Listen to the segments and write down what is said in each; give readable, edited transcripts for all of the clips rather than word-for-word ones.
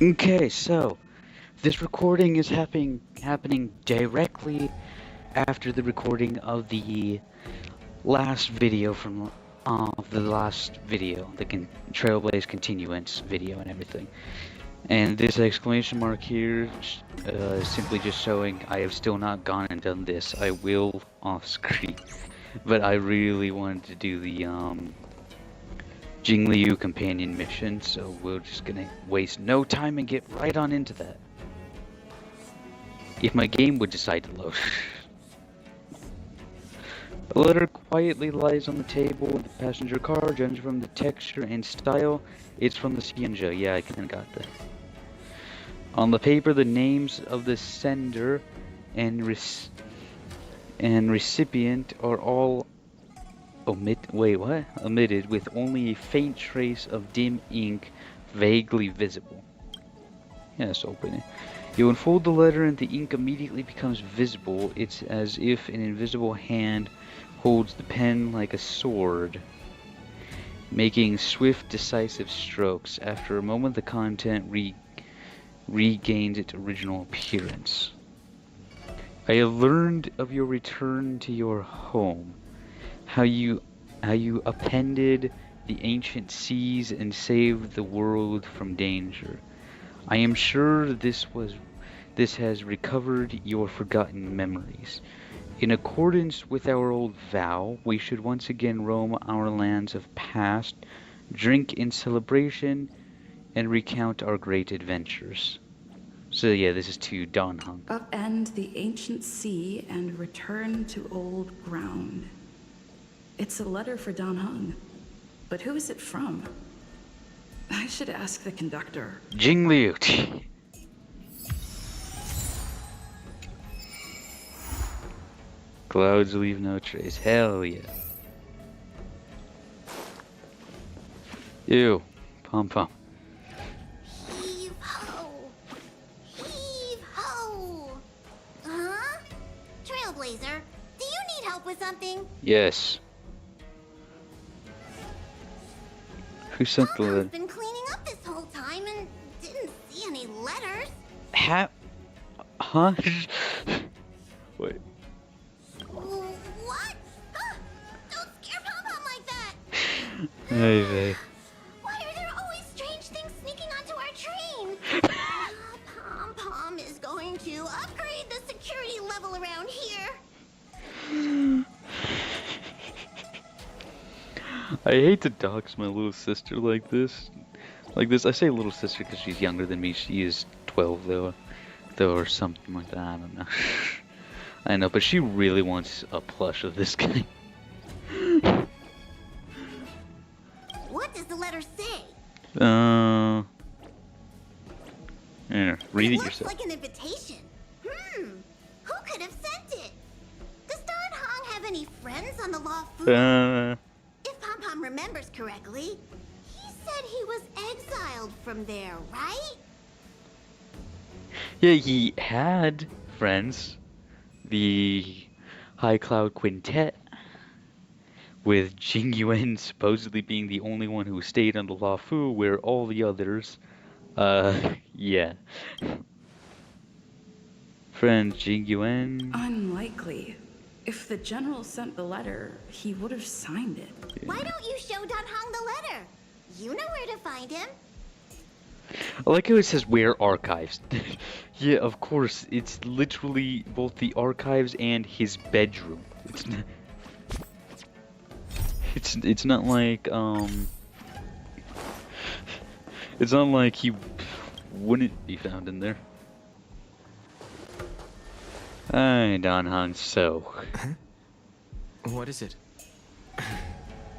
Okay, so this recording is happening directly after the recording of the last video from the last video, the Trailblaze Continuance video and everything. And this exclamation mark here is simply just showing I have still not gone and done this. I will off screen, but I really wanted to do the Jingliu companion mission, so we're just gonna waste no time and get right on into that. If my game would decide to load. A letter quietly lies on the table in the passenger car, judging from the texture and style. It's from the Xianzhe. Yeah, I kinda got that. On the paper, the names of the sender and recipient are all omitted, with only a faint trace of dim ink vaguely visible. Yes, open it. You unfold the letter and the ink immediately becomes visible. It's as if an invisible hand holds the pen like a sword, making swift, decisive strokes. After a moment, the content regains its original appearance. I have learned of your return to your home, how you upended the ancient seas and saved the world from danger. I am sure this has recovered your forgotten memories. In accordance with our old vow, we should once again roam our lands of past, drink in celebration, and recount our great adventures. So yeah, this is to Dan Heng. Upend the ancient sea and return to old ground. It's a letter for Dan Heng. But who is it from? I should ask the conductor. Jingliu. Clouds leave no trace. Hell yeah. Ew. Pom pom. Heave ho! Heave ho! Huh? Trailblazer, do you need help with something? Yes. Who sent the letter? I've been cleaning up this whole time and didn't see any letters. Huh? Wait. What? Ah, don't scare Pom-Pom like that! Hey, babe. Why are there always strange things sneaking onto our train? Pom-Pom is going to upgrade the security level around here. I hate to dox my little sister like this. I say little sister because she's younger than me. She is 12 though, or something like that. I don't know. I know, but she really wants a plush of this guy. What does the letter say? Here, read it Looks yourself. like an invitation. Who could have sent it? Does Dan Heng have any friends on the Law Fu? If Pom-Pom remembers correctly, he said he was exiled from there, right? Yeah, he had friends. The High Cloud Quintet, with Jing Yuan supposedly being the only one who stayed on the La Fu, where all the others, yeah. Friend Jing Yuan. Unlikely. If the general sent the letter, he would have signed it. Why don't you show Dan Heng the letter? You know where to find him. I like how it says where archives. Yeah, of course. It's literally both the archives and his bedroom. It's not like it's not like he wouldn't be found in there. Hi, Dan Heng. So, What is it?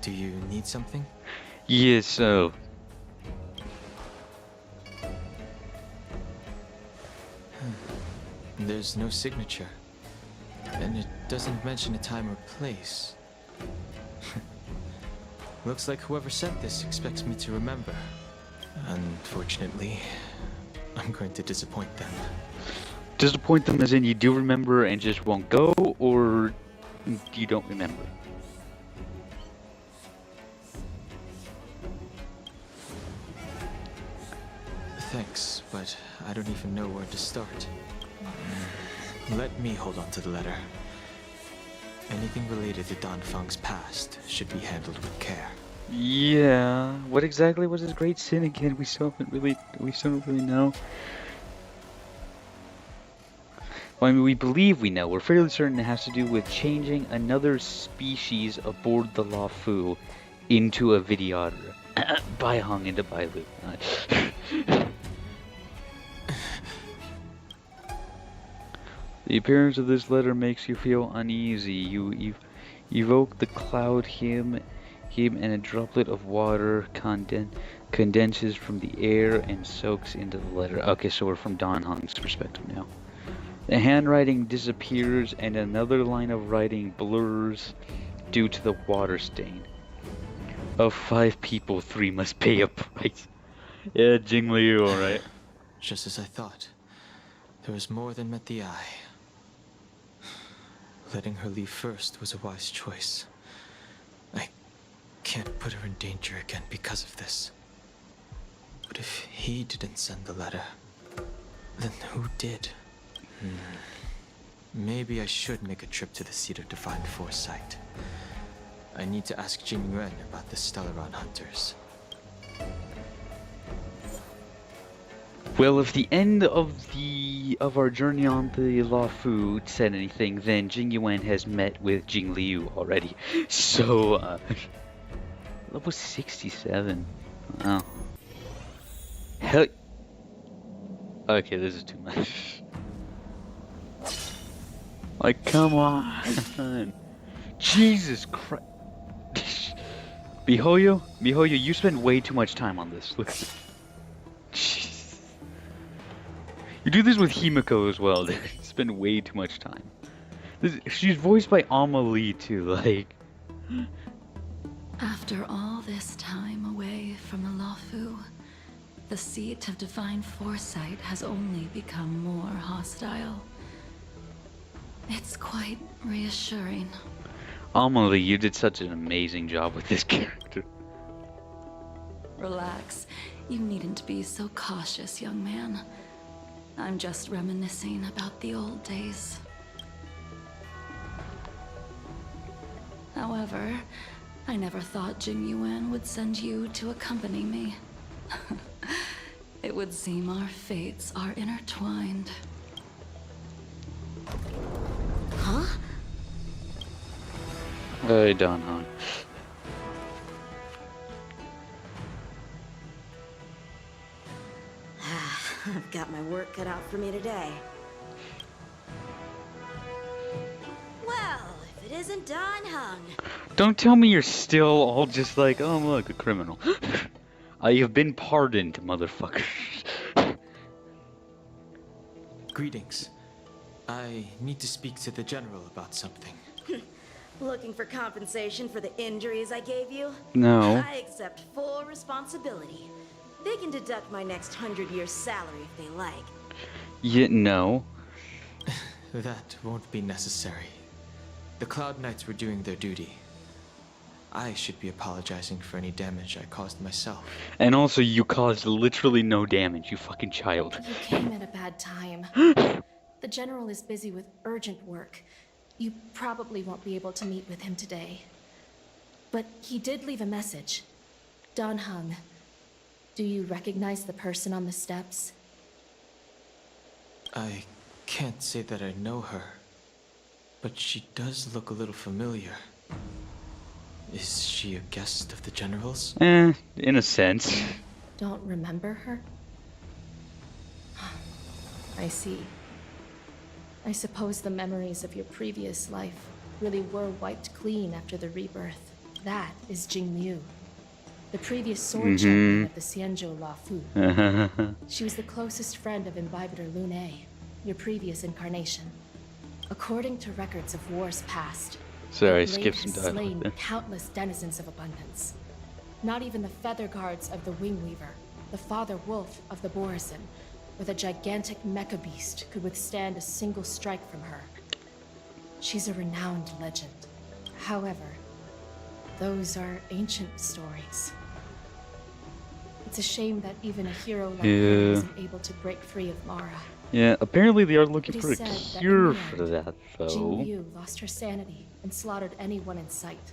Do you need something? yeah, so There's no signature. And it doesn't mention a time or place. Looks like whoever sent this expects me to remember. Unfortunately, I'm going to disappoint them. disappoint them as in you do remember and just won't go, or you don't remember? Thanks, but I don't even know where to start. Let me hold on to the letter. Anything related to Dan Feng's past should be handled with care. Yeah. What exactly was his great sin again? We still don't really know. Well, I mean, we believe we know. We're fairly certain it has to do with changing another species aboard the La Fu into a videotter. Bai Hong into Bai Lu. The appearance of this letter makes you feel uneasy. You evoke the cloud him, and a droplet of water condenses from the air and soaks into the letter. Okay, so we're from Dan Heng's perspective now. The handwriting disappears and another line of writing blurs due to the water stain. Of 5 people, 3 must pay a price. Yeah, Jing Liu, alright. Just as I thought. There was more than met the eye. Letting her leave first was a wise choice. I can't put her in danger again because of this. But if he didn't send the letter, then who did? Maybe I should make a trip to the seat of Divine Foresight. I need to ask Jing Yuan about the Stellaron hunters. Well, if the end of our journey on the La Fu said anything, then Jing Yuan has met with Jing Liu already. So, level 67. Wow. Hell. Okay, this is too much. Like, come on. Jesus Christ. Mihoyo, you spend way too much time on this. Look at this. Jeez. You do this with Himiko as well. You spend way too much time. She's voiced by Amelie too, like. After all this time away from the La Fu, the seat of Divine Foresight has only become more hostile. It's quite reassuring. Amelie, you did such an amazing job with this character. Relax. You needn't be so cautious, young man. I'm just reminiscing about the old days. However, I never thought Jing Yuan would send you to accompany me. It would seem our fates are intertwined. Huh? Hey, Dan Heng. I've got my work cut out for me today. Well, if it isn't Dan Heng. Don't tell me you're still all just like, oh look, a criminal. I have been pardoned, motherfucker. Greetings. I need to speak to the General about something. Looking for compensation for the injuries I gave you? No. I accept full responsibility. They can deduct my next 100-year salary if they like. No. That won't be necessary. The Cloud Knights were doing their duty. I should be apologizing for any damage I caused myself. And also, you caused literally no damage, you fucking child. You came at a bad time. The General is busy with urgent work. You probably won't be able to meet with him today. But he did leave a message. Dan Heng, do you recognize the person on the steps? I can't say that I know her, but she does look a little familiar. Is she a guest of the General's? In a sense. Don't remember her? I see. I suppose the memories of your previous life really were wiped clean after the rebirth. That is Jing Liu, the previous sword champion of the Xianzhou La Fu. She was the closest friend of Imbibitor Lune, your previous incarnation. According to records of wars past, Sorry, the skip blade some has dialogue slain there. countless denizens of abundance. Not even the feather guards of the Wingweaver, the father wolf of the Borisin, or the gigantic mecha beast could withstand a single strike from her. She's a renowned legend. However, those are ancient stories. It's a shame that even a hero like Yeah. her isn't able to break free of Mara. Yeah, apparently they are looking It for a is said that in cure the for end, that, Jing though. Liu lost her sanity and slaughtered anyone in sight.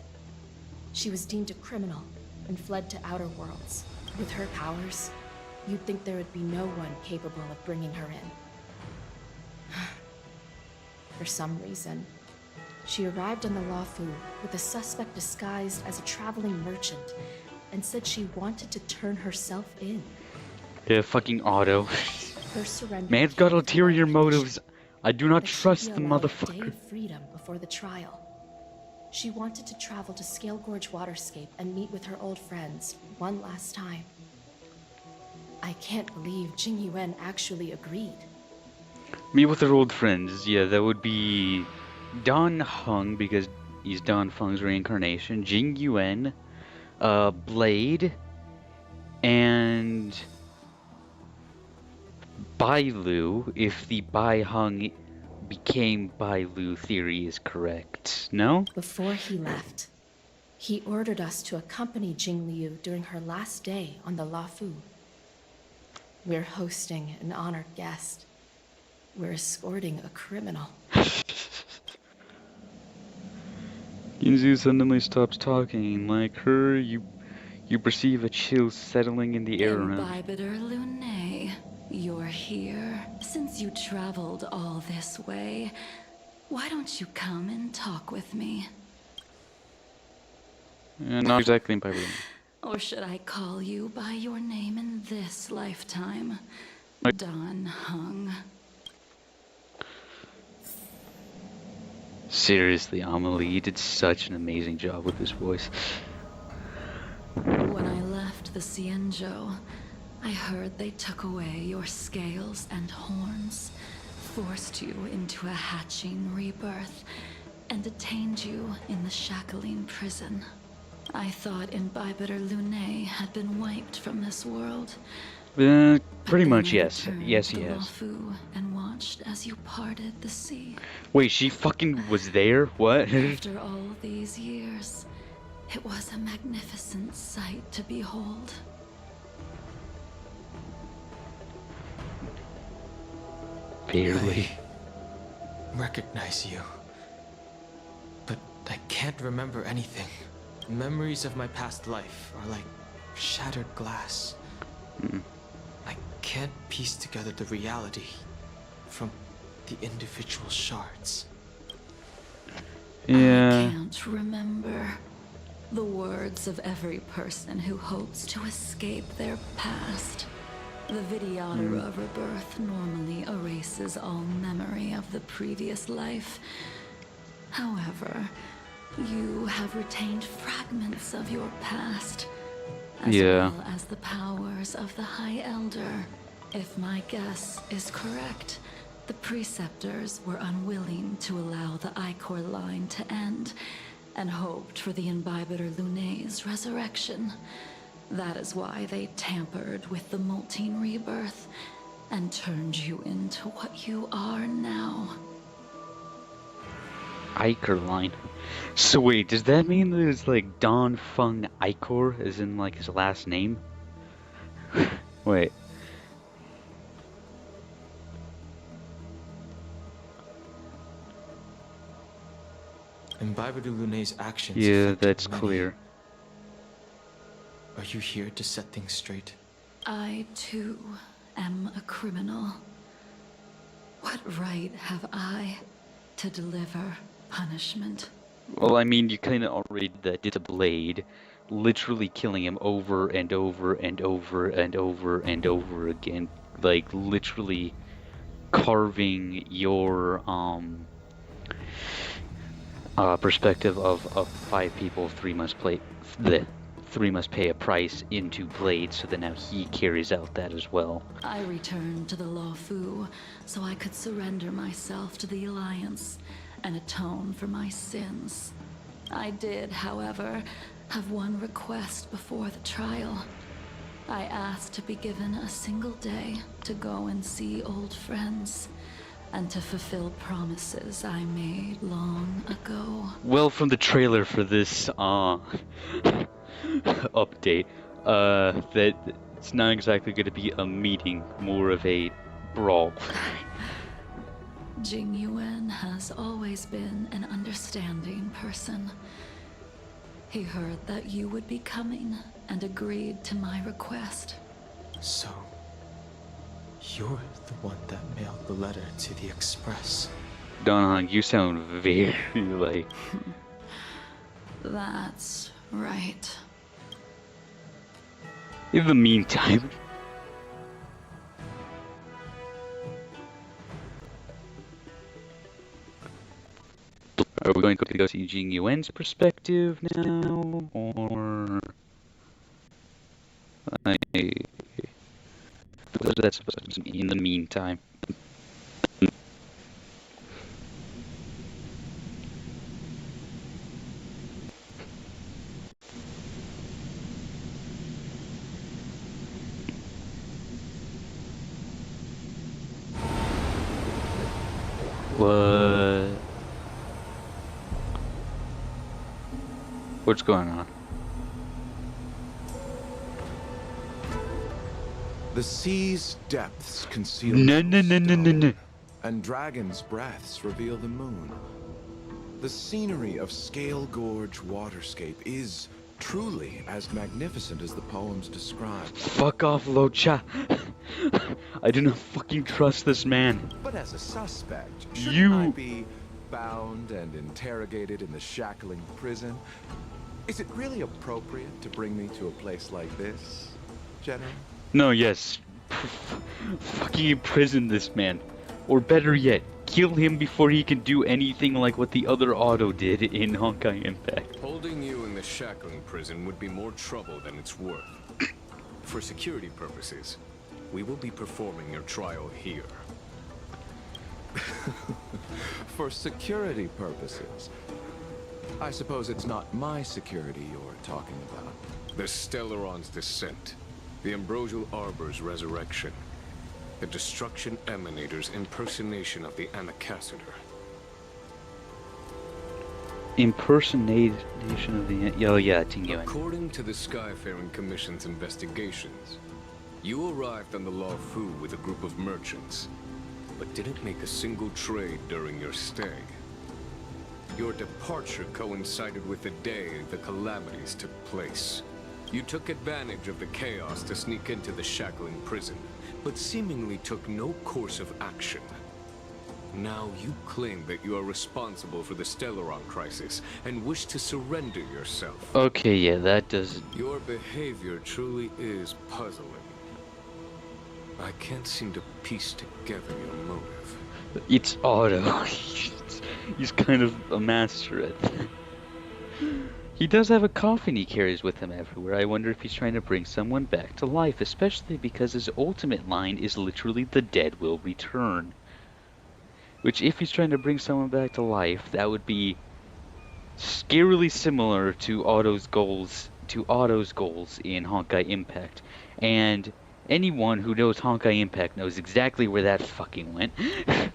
She was deemed a criminal and fled to outer worlds. With her powers, you'd think there would be no one capable of bringing her in. For some reason, she arrived on the Luofu with a suspect disguised as a traveling merchant and said she wanted to turn herself in. Yeah, fucking Otto. Her surrender Man's came got with ulterior one motives. I do not that she'd trust be the allowed a day motherfucker. of freedom before the trial. She wanted to travel to Scale Gorge Waterscape and meet with her old friends one last time. I can't believe Jing Yuan actually agreed. Meet with her old friends. Yeah, that would be Dan Heng, because he's Dan Feng's reincarnation. Jing Yuan, Blade, and Bai Lu, if the Bai Heng became Bai Lu theory is correct. No? Before he left, he ordered us to accompany Jing Liu during her last day on the Luofu. We're hosting an honored guest. We're escorting a criminal. Yinzu suddenly stops talking. Like her, you perceive a chill settling in the air around. Imbibitor Lunae, you're here. Since you traveled all this way, why don't you come and talk with me? Not exactly in Piper. Or should I call you by your name in this lifetime? Right. Dan Heng. Seriously, Amelie, you did such an amazing job with this voice. When I left the Xianzhou, I heard they took away your scales and horns, forced you into a hatching rebirth, and detained you in the Shackling prison. I thought Imbibitor Lunae had been wiped from this world. Pretty But then much, I yes. returned Yes, to he has. Luofu and watched as you parted the sea. Wait, she fucking was there? What? After all these years, it was a magnificent sight to behold. Barely. I recognize you. But I can't remember anything. Memories of my past life are like shattered glass. I can't piece together the reality from the individual shards. I Yeah. can't remember the words of every person who hopes to escape their past. The Vidyadhara rebirth normally erases all memory of the previous life. However, you have retained fragments of your past, as Yeah. well as the powers of the High Elder. If my guess is correct, the Preceptors were unwilling to allow the Ichor line to end, and hoped for the Imbibitor Lunae's resurrection. That is why they tampered with the Molten Rebirth, and turned you into what you are now. Ichor line. So wait, does that mean that it's like Dan Feng Ichor, as in like his last name? Wait. Imbibitor Lunae's actions. Yeah, affected that's many. clear. Are you here to set things straight? I, too, am a criminal. What right have I to deliver punishment? Well, I mean, you kind of already did that. Did a Blade, literally killing him over and over and over and over and over again, like literally carving your perspective of 5 people, 3 must play the 3 must pay a price into Blade, so that now he carries out that as well. I returned to the Luofu so I could surrender myself to the Alliance and atone for my sins. I did, however, have one request before the trial. I asked to be given a single day to go and see old friends, and to fulfill promises I made long ago. Well, from the trailer for this update, that It's not exactly going to be a meeting, more of a brawl. Jing Yuan has always been an understanding person. He heard that you would be coming and agreed to my request. So, you're the one that mailed the letter to the Express. Dan Heng, you sound very like... That's right. In the meantime... Are we going to go see Jing Yuan's perspective now, or... What is that supposed to mean in the meantime? What? What's going on? The sea's depths conceal No, the no, no, no, no, no. stone, and dragons' breaths reveal the moon. The scenery of Scale Gorge waterscape is truly as magnificent as the poems describe. Fuck off, Locha. I do not fucking trust this man. But as a suspect, shouldn't You- I be bound and interrogated in the shackling prison? Is it really appropriate to bring me to a place like this, General? No, yes. Fucking imprison this man. Or better yet, kill him before he can do anything like what the other Otto did in Honkai Impact. Holding you in the shackling prison would be more trouble than it's worth. For security purposes, we will be performing your trial here. For security purposes. I suppose it's not my security you're talking about. The Stellaron's descent, the Ambrosial Arbor's resurrection, the Destruction Emanator's impersonation of the Anacaster. Impersonation of the... Oh yeah, Jing Yuan. According to the Skyfaring Commission's investigations, you arrived on the Law Fu with a group of merchants, but didn't make a single trade during your stay. Your departure coincided with the day the calamities took place. You took advantage of the chaos to sneak into the shackling prison, but seemingly took no course of action. Now you claim that you are responsible for the Stellaron crisis and wish to surrender yourself. Okay, yeah, that doesn't... Your behavior truly is puzzling. I can't seem to piece together your motive. It's Otto. He's kind of a master at that. He does have a coffin he carries with him everywhere. I wonder if he's trying to bring someone back to life, especially because his ultimate line is literally "the dead will return." Which, if he's trying to bring someone back to life, that would be scarily similar to Otto's goals in Honkai Impact. And anyone who knows Honkai Impact knows exactly where that fucking went.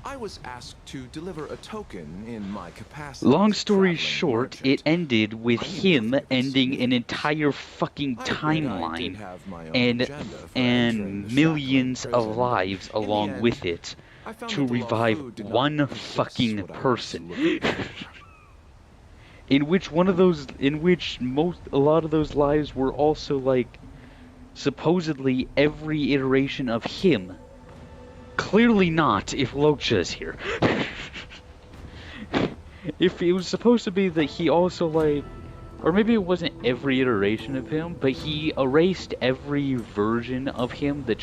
I was asked to deliver a token in my capacity. Long as a story traveling short, merchant. it ended with I knew him nothing was ending new. an entire fucking I admit I timeline did have my own and agenda for entering the millions shackling of prison. lives In the along end, with it I found to that the Law Fu revive did not one possess fucking what I was person. looking for. in which a lot of those lives were also like supposedly every iteration of him. Clearly not if Locha is here. If it was supposed to be that he also like, or maybe it wasn't every iteration of him, but he erased every version of him that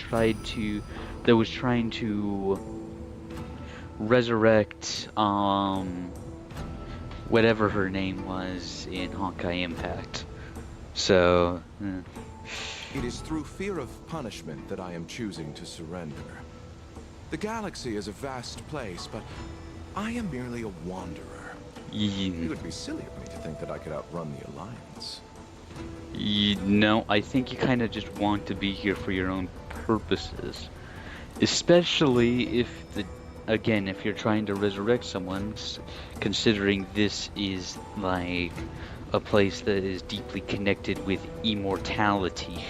was trying to resurrect whatever her name was in Honkai Impact. So It is through fear of punishment that I am choosing to surrender. The galaxy is a vast place, but I am merely a wanderer. It would be silly of me to think that I could outrun the Alliance. No, I think you kind of just want to be here for your own purposes. Especially if if you're trying to resurrect someone, considering this is like a place that is deeply connected with immortality.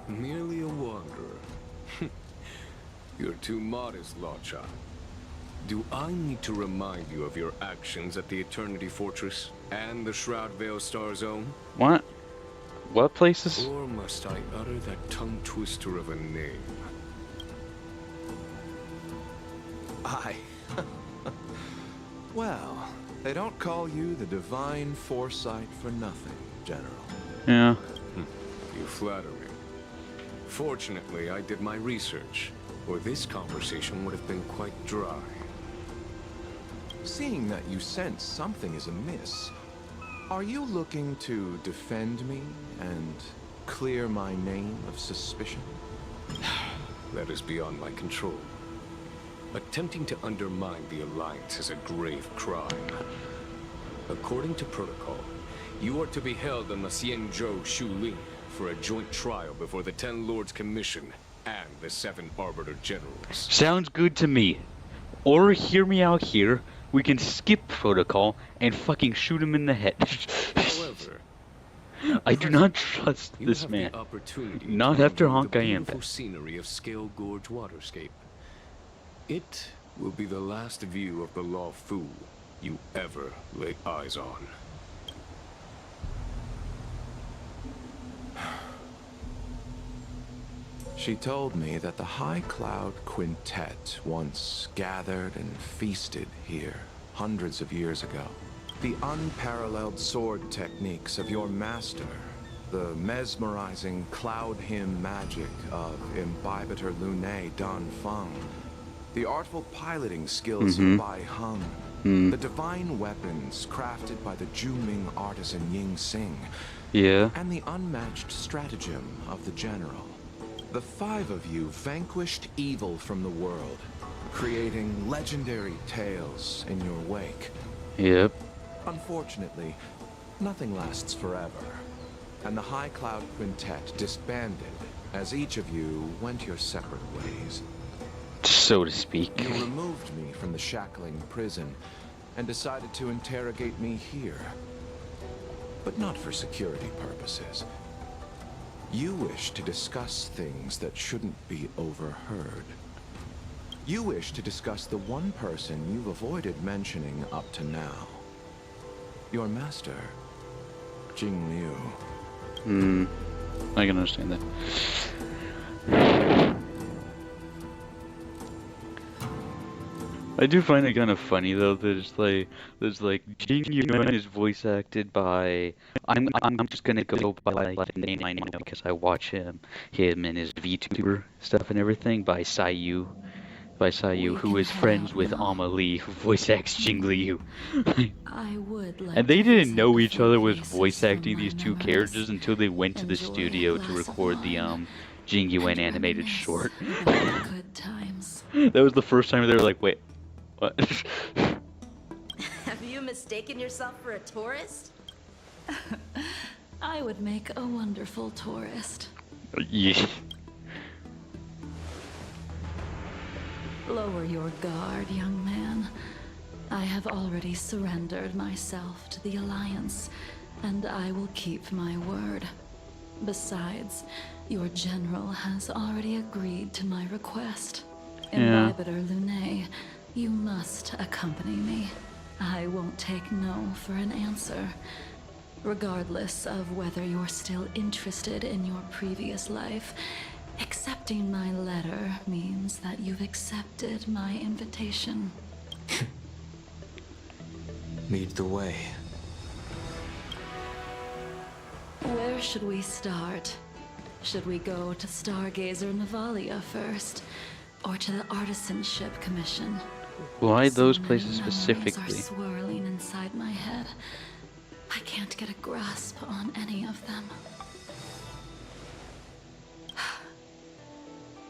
Merely a wanderer. You're too modest, Lawcha. Do I need to remind you of your actions at the Eternity Fortress and the Shroudvale Star Zone? What? What places? Or must I utter that tongue twister of a name? Well, they don't call you the Divine Foresight for nothing, General. Yeah. You flatter me. Fortunately, I did my research, or this conversation would have been quite dry. Seeing that you sense something is amiss, are you looking to defend me and clear my name of suspicion? That is beyond my control. Attempting to undermine the Alliance is a grave crime. According to protocol, you are to be held on the Xianzhou Shuling for a joint trial before the 10 Lords Commission and the 7 Arbiter Generals. Sounds good to me. Or hear me out here. We can skip protocol and fucking shoot him in the head. However, I do not trust this man. Not after Honkai Impact. Scenery of Scale Gorge Waterscape. It will be the last view of the Law Fu you ever lay eyes on. She told me that the High Cloud Quintet once gathered and feasted here hundreds of years ago. The unparalleled sword techniques of your master, the mesmerizing cloud hymn magic of Imbibitor Lunae Dan Feng, the artful piloting skills of Bai Heng, the divine weapons crafted by the Juming artisan Ying Sing, and the unmatched stratagem of the General. The 5 of you vanquished evil from the world, creating legendary tales in your wake. Yep. Unfortunately, nothing lasts forever, and the High Cloud Quintet disbanded as each of you went your separate ways. So to speak. You removed me from the shackling prison and decided to interrogate me here. But not for security purposes. You wish to discuss things that shouldn't be overheard. You wish to discuss the one person you've avoided mentioning up to now. Your master, Jing Liu. I can understand that. I do find it kind of funny though. There's like Jing Yuan is voice acted by. I'm just gonna go by the name I know because I watch him and his VTuber stuff and everything by Sayu, who is friends with Amelie, who voice acts Jing Liu. I would like And they to didn't know visit each the other was faces voice from acting my these two memories. characters until they went to the Enjoy a studio to glass of record the wine. Jing Yuan And animated reminisce short. about the good times. That was the first time they were like, wait, what? Have you mistaken yourself for a tourist? I would make a wonderful tourist. Yeah. Lower your guard, young man. I have already surrendered myself to the Alliance, and I will keep my word. Besides, your general has already agreed to my request. Yeah. Imbibitor Lunae, you must accompany me. I won't take no for an answer. Regardless of whether you're still interested in your previous life, accepting my letter means that you've accepted my invitation. Lead the way. Where should we start? Should we go to Stargazer Navalia first? Or to the Artisanship Commission? Why those So many places memories specifically? are swirling inside my head. I can't get a grasp on any of them.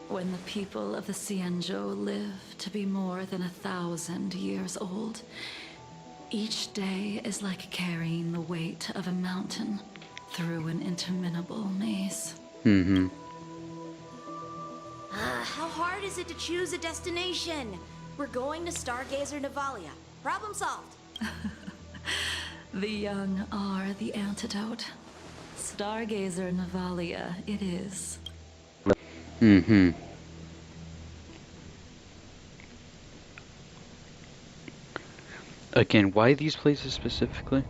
When the people of the Xianzhou live to be more than 1,000 years old, each day is like carrying the weight of a mountain through an interminable maze. Mm-hmm. How hard is it to choose a destination? We're going to Stargazer Navalia. Problem solved. The young are the antidote. Stargazer Navalia it is. Mm-hmm. Again, why these places specifically?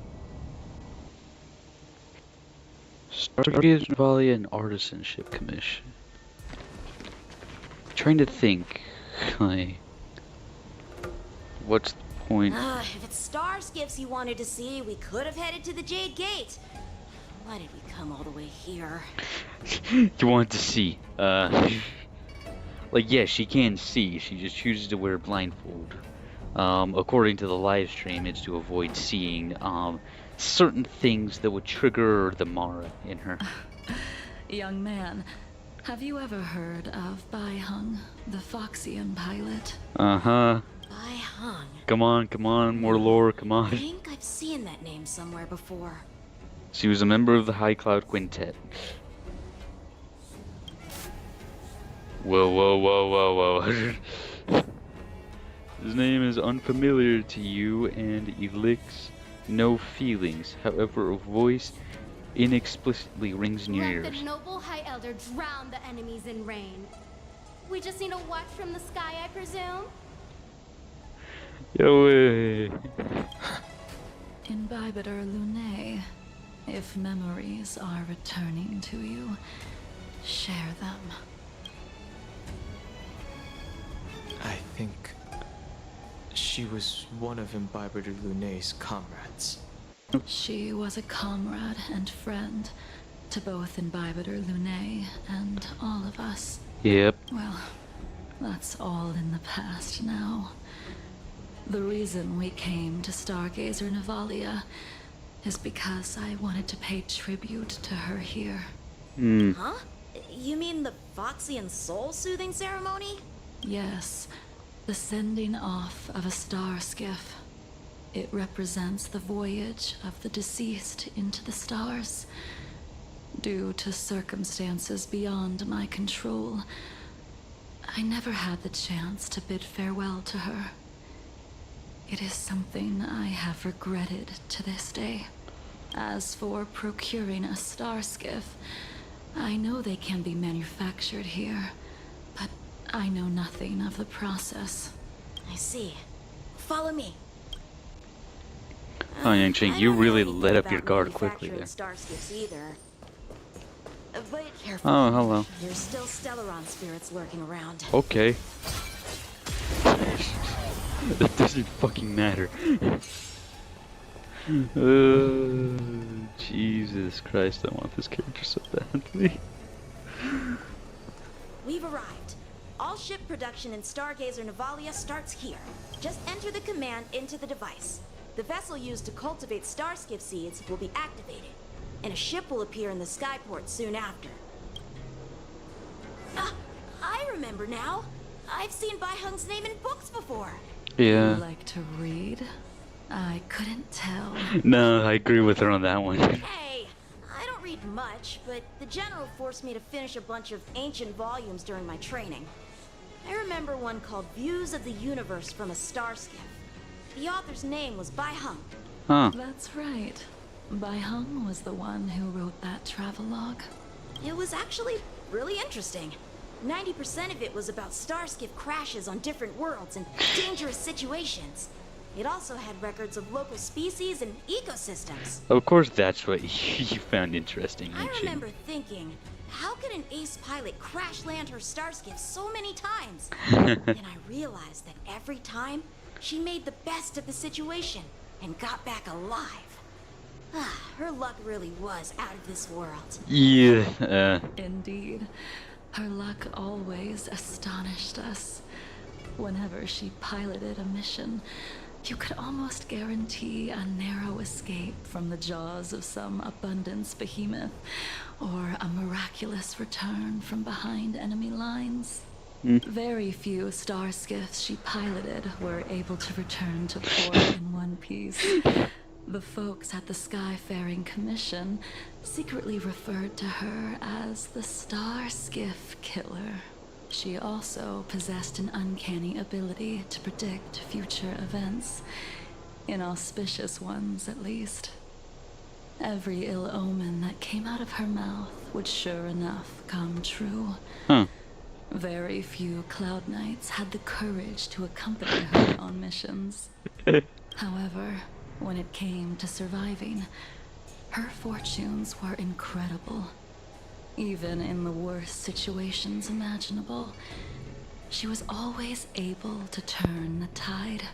Stargaze Navalia and Artisanship Commission. Trying to think, like, what's the point? If it's star skiffs you wanted to see, we could have headed to the Jade Gate. Why did we come all the way here? You want to see? Like, yeah, she can see. She just chooses to wear a blindfold. According to the live stream, it's to avoid seeing certain things that would trigger the Mara in her. Young man, have you ever heard of Bai Hung, the Foxian pilot? Uh-huh. Bai Hung. Come on, more lore, come I on. think I've seen that name somewhere before. She was a member of the High Cloud Quintet. Whoa. His name is unfamiliar to you and elicits no feelings. However, a voice inexplicitly rings in your Let ears. the noble High Elder drown the enemies in rain. We just need a watch from the sky, I presume? Yo, way. Imbibitor Lunae, if memories are returning to you, share them. I think she was one of Imbibitor Lunae's comrades. She was a comrade and friend to both Imbibitor Lunae and all of us. Yep. Well, that's all in the past now. The reason we came to Stargazer Navalia is because I wanted to pay tribute to her here. Huh? You mean the Foxian soul-soothing ceremony? Yes, the sending off of a star skiff. It represents the voyage of the deceased into the stars. Due to circumstances beyond my control, I never had the chance to bid farewell to her. It is something I have regretted to this day. As for procuring a star skiff, I know they can be manufactured here, but I know nothing of the process. I see. Follow me. Oh, Yang-Ching, you I don't really know let up anything your about guard quickly manufacturing there. star skiffs either. But careful. Oh, hello. There's still Stellaron spirits lurking around. Okay. It doesn't fucking matter. Jesus Christ, I want this character so badly. We've arrived. All ship production in Stargazer Navalia starts here. Just enter the command into the device. The vessel used to cultivate starskiff seeds will be activated, and a ship will appear in the skyport soon after. I remember now. I've seen Bai Hung's name in books before. Yeah. You like to read? I couldn't tell. No, I agree with her on that one. Hey, I don't read much, but the general forced me to finish a bunch of ancient volumes during my training. I remember one called Views of the Universe from a Starskiff. The author's name was Bai Hung. Huh. That's right. Bai Hung was the one who wrote that travelogue. It was actually really interesting. 90% of it was about starskiff crashes on different worlds and dangerous situations. It also had records of local species and ecosystems. Of course that's what you found interesting, I Yang-Ching. remember thinking, how could an ace pilot crash land her starskiff so many times? Then I realized that every time, she made the best of the situation and got back alive. Her luck really was out of this world. Yeah, Indeed. Her luck always astonished us. Whenever she piloted a mission, you could almost guarantee a narrow escape from the jaws of some abundance behemoth, or a miraculous return from behind enemy lines. Very few star skiffs she piloted were able to return to port in one piece. The folks at the Skyfaring Commission secretly referred to her as the Star Skiff Killer. She also possessed an uncanny ability to predict future events, inauspicious ones at least. Every ill omen that came out of her mouth would sure enough come true. Huh. Very few Cloud Knights had the courage to accompany her on missions. However, when it came to surviving, her fortunes were incredible. Even in the worst situations imaginable, she was always able to turn the tide.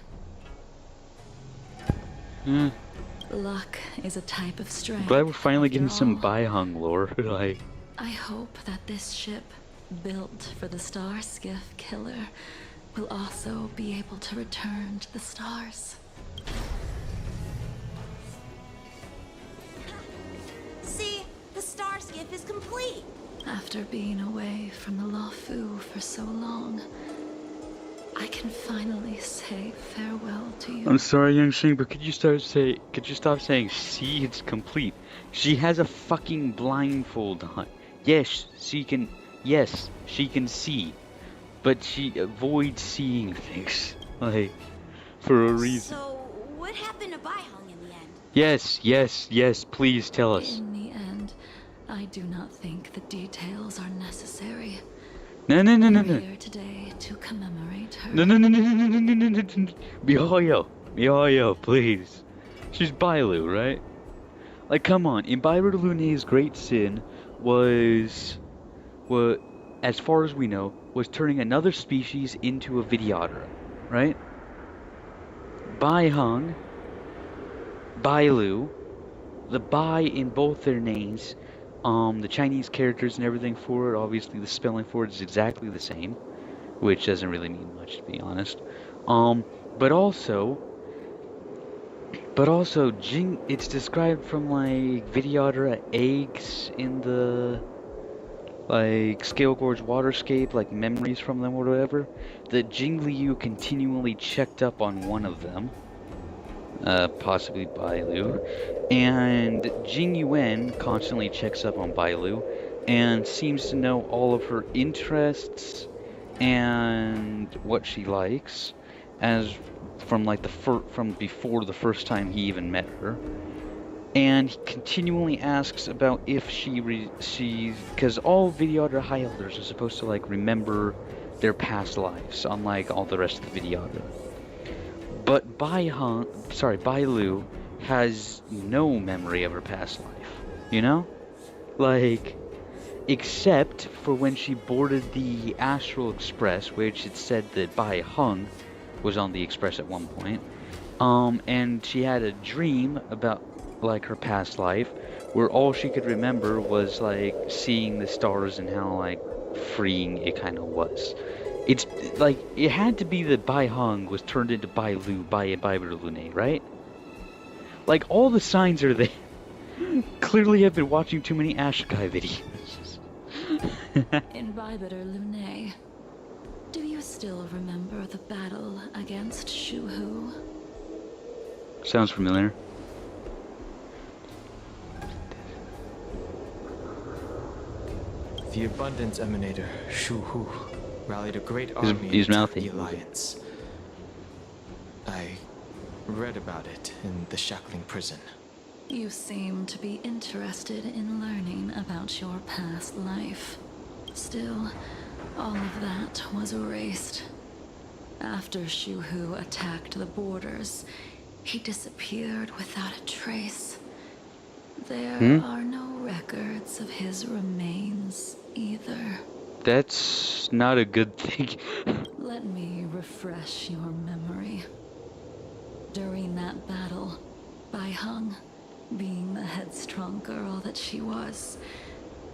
Luck is a type of strength. Glad we're finally after getting some all. Bai-Hung lore. Like, I hope that this ship, built for the Star Skiff Killer, will also be able to return to the stars. See, the star skiff is complete. After being away from the Luofu for so long, I can finally say farewell to you. I'm sorry, Yanxing, but could you stop saying see it's complete? She has a fucking blindfold on. Yes, she can see, but she avoids seeing things, like, for a reason. So, what happened to Bai-Hung in the end? Yes, please tell us. In the end, I do not think the details are necessary. No. We're here today to commemorate her. No. Mihoyo, please. She's Bailu, right? Like, come on. In Bailu Lunai's great sin was, as far as we know, was turning another species into a Vidyadhara, right? Bai-Hung, Bailu, the Bai in both their names, the Chinese characters and everything for it, obviously the spelling for it is exactly the same, which doesn't really mean much, to be honest. But also, Jing, it's described from, like, Vidyadhara eggs in the, like, Scale Gorge waterscape, like, memories from them or whatever, that Jing Liu continually checked up on one of them, possibly Bailu, and Jing Yuan constantly checks up on Bailu, and seems to know all of her interests and what she likes, as from like from before the first time he even met her, and he continually asks about if because all Vidyadhara High Elders are supposed to, like, remember their past lives, unlike all the rest of the Vidyadhara. But Bailu has no memory of her past life, you know? Like, except for when she boarded the Astral Express, which it said that Bai-Hung was on the Express at one point, and she had a dream about, like, her past life, where all she could remember was, like, seeing the stars and how, like, freeing it kind of was. It's, like, it had to be that Bai-Hung was turned into Bailu by Bailu Lunai, right? Like, all the signs are there. Clearly I've been watching too many Ashikai videos. In Baibider Lunai, do you still remember the battle against Shuhu? Sounds familiar. The Abundance Emanator, Shuhu, rallied a great army He's into mouthy. the Alliance. I read about it in the Shackling prison. You seem to be interested in learning about your past life. Still, all of that was erased. After Shuhu attacked the borders, he disappeared without a trace. There are no records of his remains either. That's not a good thing. Let me refresh your memory. During that battle, Bai-Hung, being the headstrong girl that she was,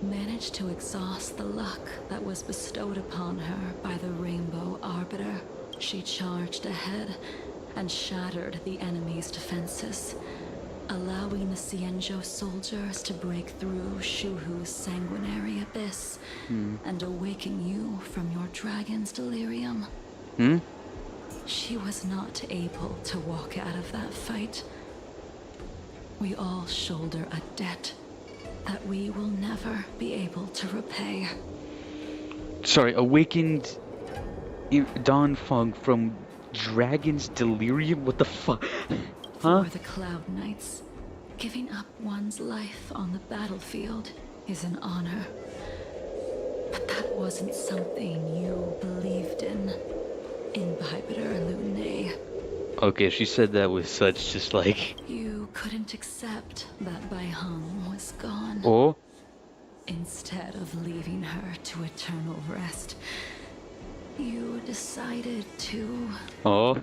managed to exhaust the luck that was bestowed upon her by the Rainbow Arbiter. She charged ahead and shattered the enemy's defenses, allowing the Xianzhou soldiers to break through Shuhu's sanguinary abyss and awaken you from your dragon's delirium. She was not able to walk out of that fight. We all shoulder a debt that we will never be able to repay. Sorry, awakened Don Feng from Dragon's Delirium? What the fuck? Huh? For the Cloud Knights, giving up one's life on the battlefield is an honor. But that wasn't something you believed in. Imbibitor Lunae. Okay, she said that with such just like... You couldn't accept that Bai Hong was gone. Oh? Instead of leaving her to eternal rest, you decided to... Oh?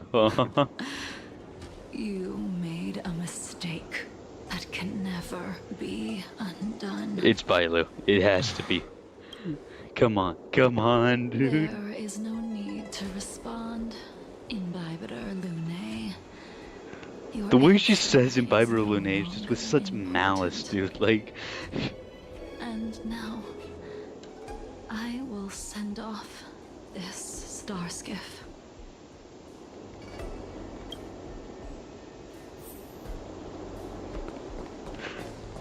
You made a mistake that can never be undone. It's Bailu. It has to be. Come on, dude. There is no need to respond. Imbibitor Lunae. The way she says Imbibitor Lunae is just with such malice, dude. Like... And now, I will send off this star skiff.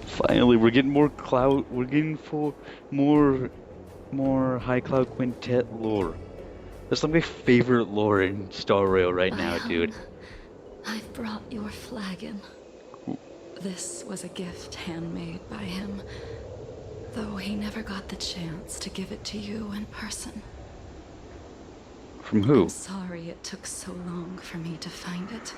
Finally, we're getting more cloud. We're getting for more High Cloud Quintet lore. That's like my favorite lore in Star Rail right now, dude. I've brought your flagon. This was a gift handmade by him, though he never got the chance to give it to you in person. From who? I'm sorry it took so long for me to find it.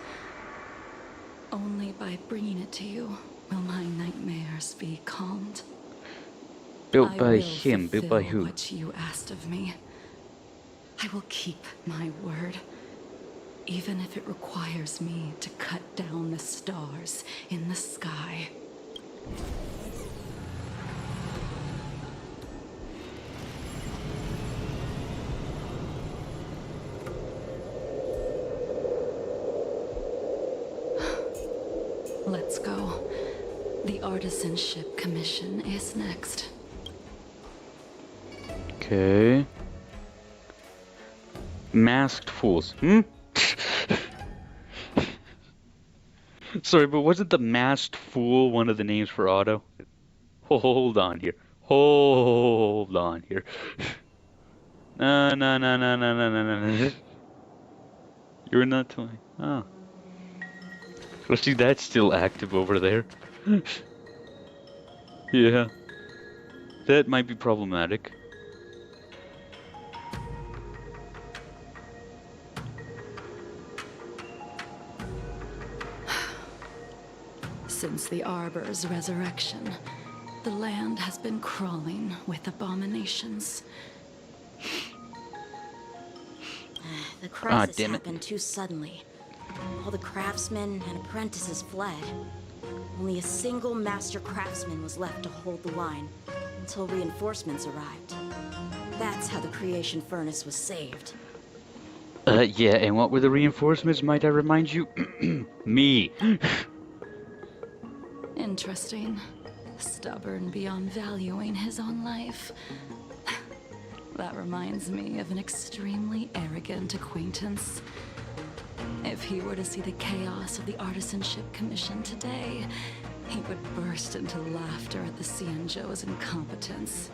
Only by bringing it to you will my nightmares be calmed. Built by him, built by who? What you asked of me. I will keep my word, even if it requires me to cut down the stars in the sky. Let's go. The Artisanship Commission is next. Okay. Masked fools. Sorry, but wasn't the masked fool one of the names for Otto? Hold on here. Hold on here. No. You're not telling. Oh. Well, see, that's still active over there. Yeah. That might be problematic. Since the Arbor's resurrection, the land has been crawling with abominations. The crisis damn it. happened too suddenly. All the craftsmen and apprentices fled. Only a single master craftsman was left to hold the line until reinforcements arrived. That's how the creation furnace was saved. Yeah, and what were the reinforcements, might I remind you? Me. Interesting. Stubborn beyond valuing his own life. That reminds me of an extremely arrogant acquaintance. If he were to see the chaos of the Artisanship Commission today, he would burst into laughter at the Xianzhou's incompetence.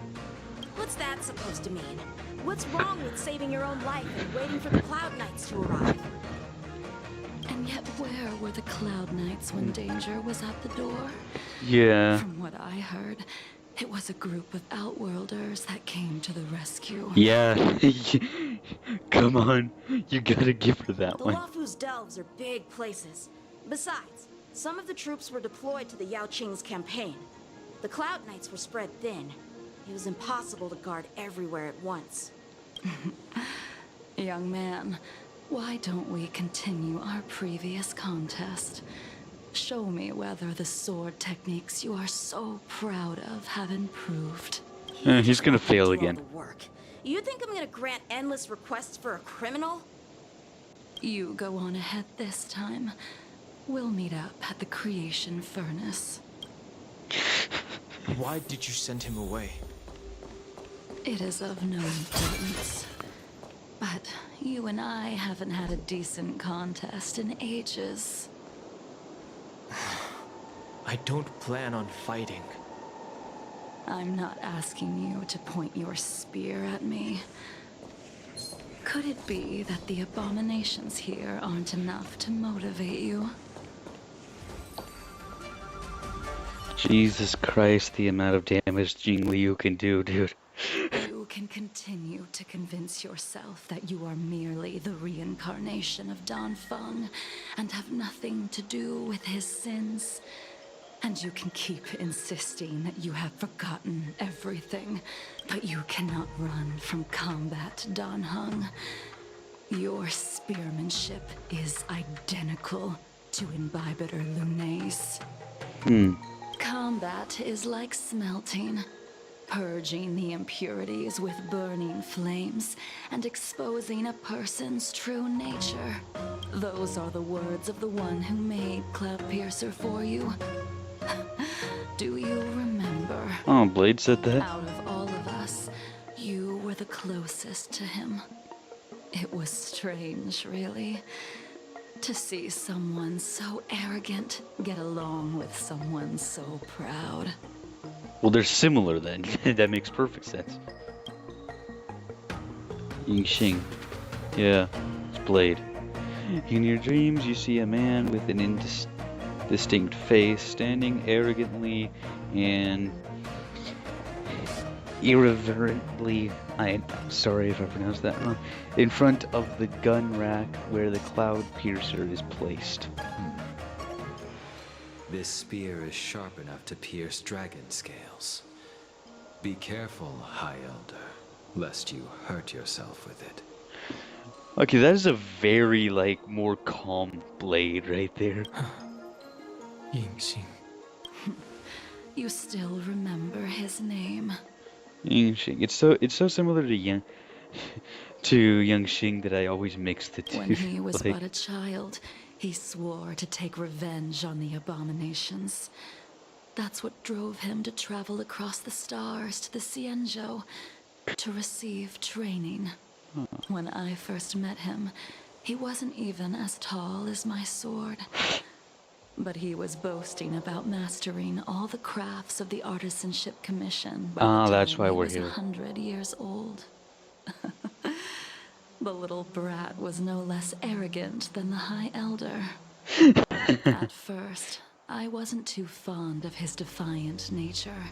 What's that supposed to mean? What's wrong with saving your own life and waiting for the Cloud Knights to arrive? And yet where were the Cloud Knights when danger was at the door? Yeah. From what I heard, it was a group of Outworlders that came to the rescue. Yeah. Come on. You gotta give her that The one. Luofu's delves are big places. Besides, some of the troops were deployed to the Yao Qing's campaign. The Cloud Knights were spread thin. It was impossible to guard everywhere at once. Young man, why don't we continue our previous contest? Show me whether the sword techniques you are so proud of have improved. He's gonna fail Do all again. the work. You think I'm gonna grant endless requests for a criminal? You go on ahead this time. We'll meet up at the creation furnace. Why did you send him away? It is of no importance. But you and I haven't had a decent contest in ages. I don't plan on fighting. I'm not asking you to point your spear at me. Could it be that the abominations here aren't enough to motivate you? Jesus Christ, the amount of damage Jing Liu can do, dude. You can continue to convince yourself that you are merely the reincarnation of Dan Feng and have nothing to do with his sins. And you can keep insisting that you have forgotten everything, but you cannot run from combat, Dan Heng. Your spearmanship is identical to Imbibitor Lunay's. Combat is like smelting, purging the impurities with burning flames and exposing a person's true nature. Those are the words of the one who made Cloudpiercer for you. Do you remember? Oh, Blade said that. Out of all of us, you were the closest to him. It was strange, really, to see someone so arrogant get along with someone so proud. Well, they're similar then. That makes perfect sense. Yingxing. Yeah, it's Blade. In your dreams, you see a man with an indistinct face standing arrogantly and irreverently, I'm sorry if I pronounced that wrong, in front of the gun rack where the Cloudpiercer is placed. This spear is sharp enough to pierce dragon scales. Be careful, High Elder, lest you hurt yourself with it. Okay, that is a very, like, more calm Blade right there. Yingxing. You still remember his name. Yingxing. It's so similar to Yangxing that I always mix the two. When he was like, but a child, he swore to take revenge on the abominations. That's what drove him to travel across the stars to the Xianzhou to receive training. When I first met him, he wasn't even as tall as my sword. But he was boasting about mastering all the crafts of the Artisanship Commission by the that's time why he we're was here. 100 years old. The little brat was no less arrogant than the High Elder. At first, I wasn't too fond of his defiant nature.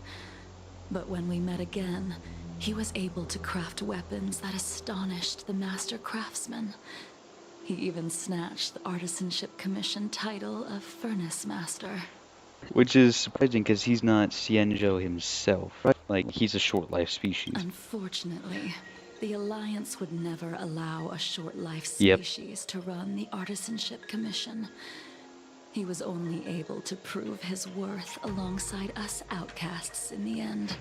But when we met again, he was able to craft weapons that astonished the master craftsman. He even snatched the Artisanship Commission title of Furnace Master. Which is surprising because he's not Xianzhou himself, right? Like, he's a short-life species. Unfortunately, the Alliance would never allow a short-life Yep. species to run the Artisanship Commission. He was only able to prove his worth alongside us outcasts in the end.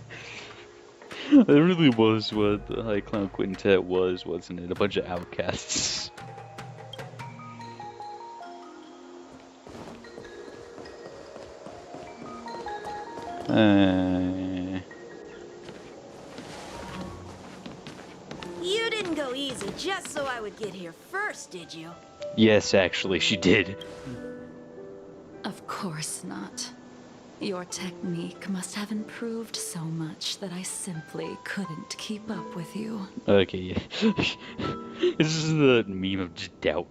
That really was what the High Clown Quintet was, wasn't it? A bunch of outcasts. You didn't go easy just so I would get here first, did you? Yes, actually, she did. Of course not. Your technique must have improved so much that I simply couldn't keep up with you. Okay, yeah. This is the meme of just doubt.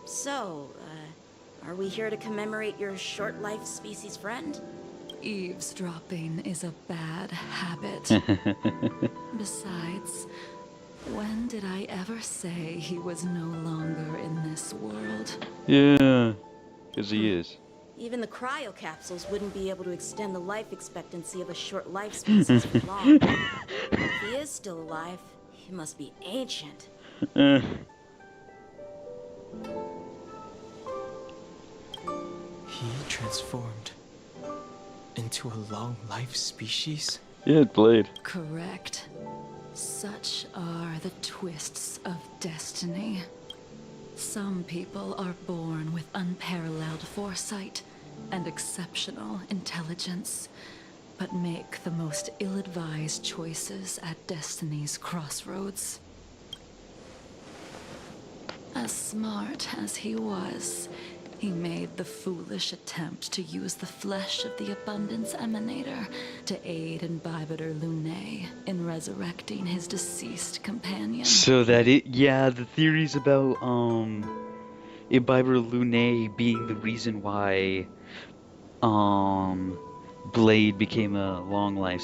So, are we here to commemorate your short-life species friend? Eavesdropping is a bad habit. Besides, when did I ever say he was no longer in this world? Yeah, because he is. Even the cryo capsules wouldn't be able to extend the life expectancy of a short-life species for long. If he is still alive, he must be ancient. He transformed into a long-life species? Yeah, Blade. Correct. Such are the twists of destiny. Some people are born with unparalleled foresight and exceptional intelligence, but make the most ill-advised choices at destiny's crossroads. As smart as he was, he made the foolish attempt to use the flesh of the Abundance Emanator to aid Imbibitor Lunay in resurrecting his deceased companion. So that yeah, the theories about Imbibitor Lunay being the reason why Blade became a long life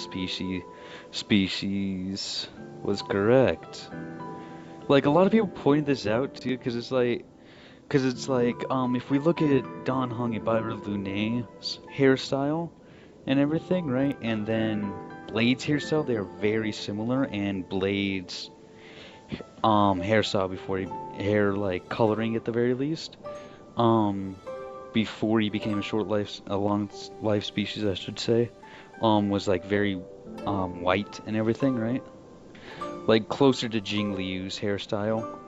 species was correct. Like, a lot of people pointed this out too, because it's like, if we look at Dan Heng and Bairu Lunai's hairstyle and everything, right, and then Blade's hairstyle, they are very similar, and Blade's hairstyle before hair like coloring at the very least, before he became a long life species, I should say, was like very white and everything, right? Like closer to Jing Liu's hairstyle.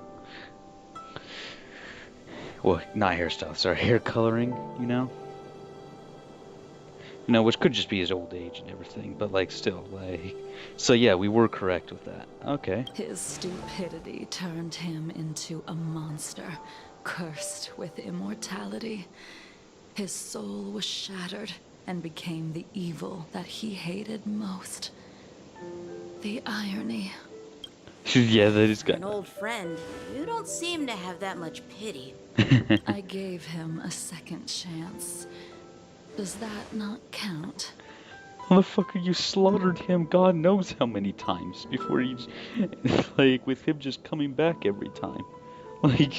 Well, not hairstyle, sorry, hair coloring, you know? You know, which could just be his old age and everything, but like still, like, so yeah, we were correct with that. Okay. His stupidity turned him into a monster, cursed with immortality. His soul was shattered and became the evil that he hated most. The irony. Yeah, that is good. An old friend, you don't seem to have that much pity. I gave him a second chance. Does that not count? Motherfucker, you slaughtered him God knows how many times before he, like, with him just coming back every time. Like...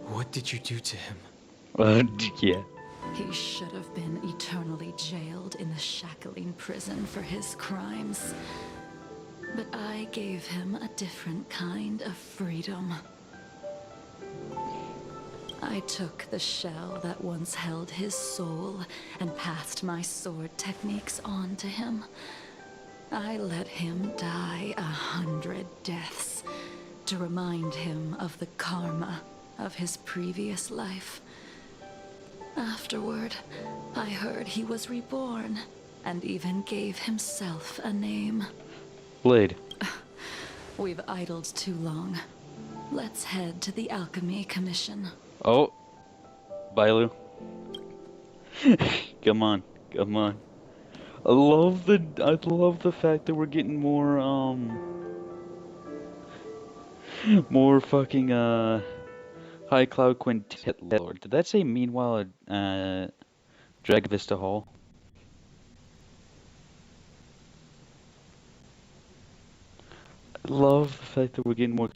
What did you do to him? Yeah. He should have been eternally jailed in the shackling prison for his crimes. But I gave him a different kind of freedom. I took the shell that once held his soul and passed my sword techniques on to him. I let him die 100 deaths to remind him of the karma of his previous life. Afterward, I heard he was reborn and even gave himself a name. Blade. We've idled too long. Let's head to the Alchemy Commission. Oh. Bailu. Come on. Come on. I love the fact that we're getting more, more fucking, High Cloud Quintet Lord. Did that say meanwhile at Drag Vista Hall? I love the fact that we're getting more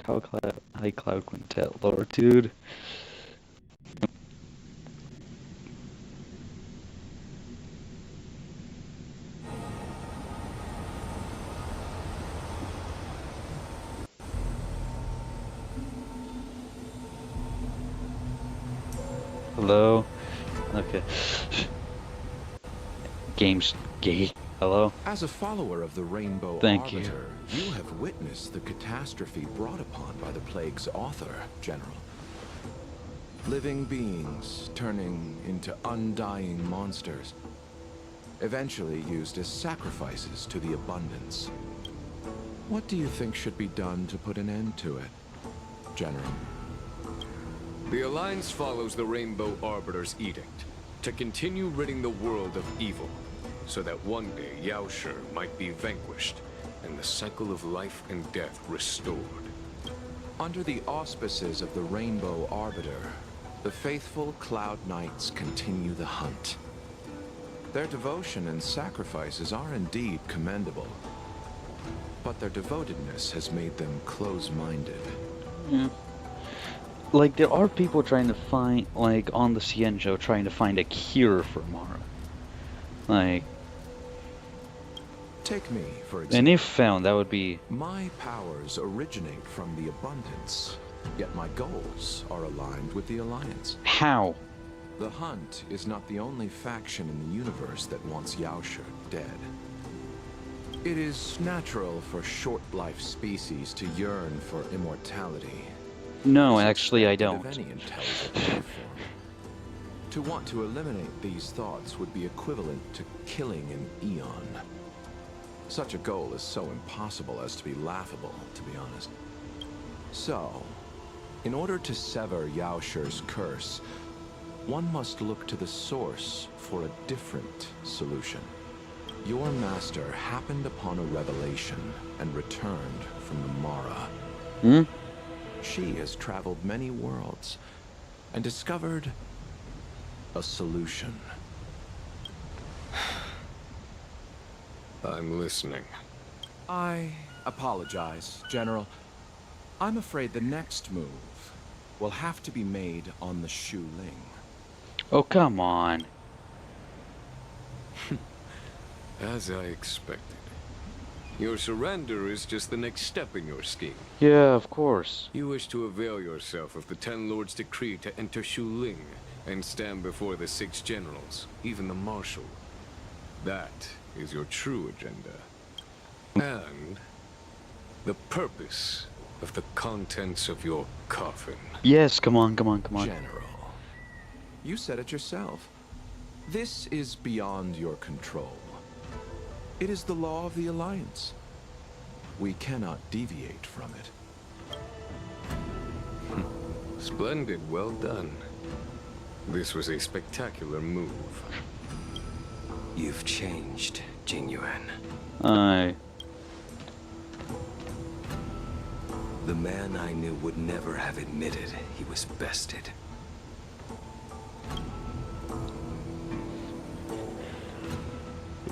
High Cloud Quintet Lord, dude. Hello? Okay. Game's gay. Hello? As a follower of the Rainbow Thank you. Arbiter, you have witnessed the catastrophe brought upon by the plague's author, General. Living beings turning into undying monsters, eventually used as sacrifices to the abundance. What do you think should be done to put an end to it, General? The Alliance follows the Rainbow Arbiter's edict to continue ridding the world of evil, so that one day Yaoshi might be vanquished and the cycle of life and death restored. Under the auspices of the Rainbow Arbiter, the faithful Cloud Knights continue the hunt. Their devotion and sacrifices are indeed commendable, but their devotedness has made them close-minded. Yeah. Like, there are people trying to find, like, on the Xianzhou, trying to find a cure for Mara. Like... Take me, for example. And if found, that would be... My powers originate from the abundance, yet my goals are aligned with the Alliance. How? The Hunt is not the only faction in the universe that wants Yaoshi dead. It is natural for short-life species to yearn for immortality. No, actually I don't. Of any intelligent life form. To want to eliminate these thoughts would be equivalent to killing an eon. Such a goal is so impossible as to be laughable, to be honest. So, in order to sever Yaoshi's curse, one must look to the source for a different solution. Your master happened upon a revelation and returned from the Mara. She has traveled many worlds and discovered a solution. I'm listening. I apologize, General. I'm afraid the next move will have to be made on the Shu Ling. Oh, come on. As I expected. Your surrender is just the next step in your scheme. Yeah, of course. You wish to avail yourself of the Ten Lords' decree to enter Shu Ling and stand before the 6 generals, even the Marshal. That is your true agenda. And the purpose of the contents of your coffin. Yes, come on, come on, come on. General, you said it yourself. This is beyond your control. It is the law of the Alliance. We cannot deviate from it. Splendid, well done. This was a spectacular move. You've changed, Jingyuan. Aye. The man I knew would never have admitted he was bested.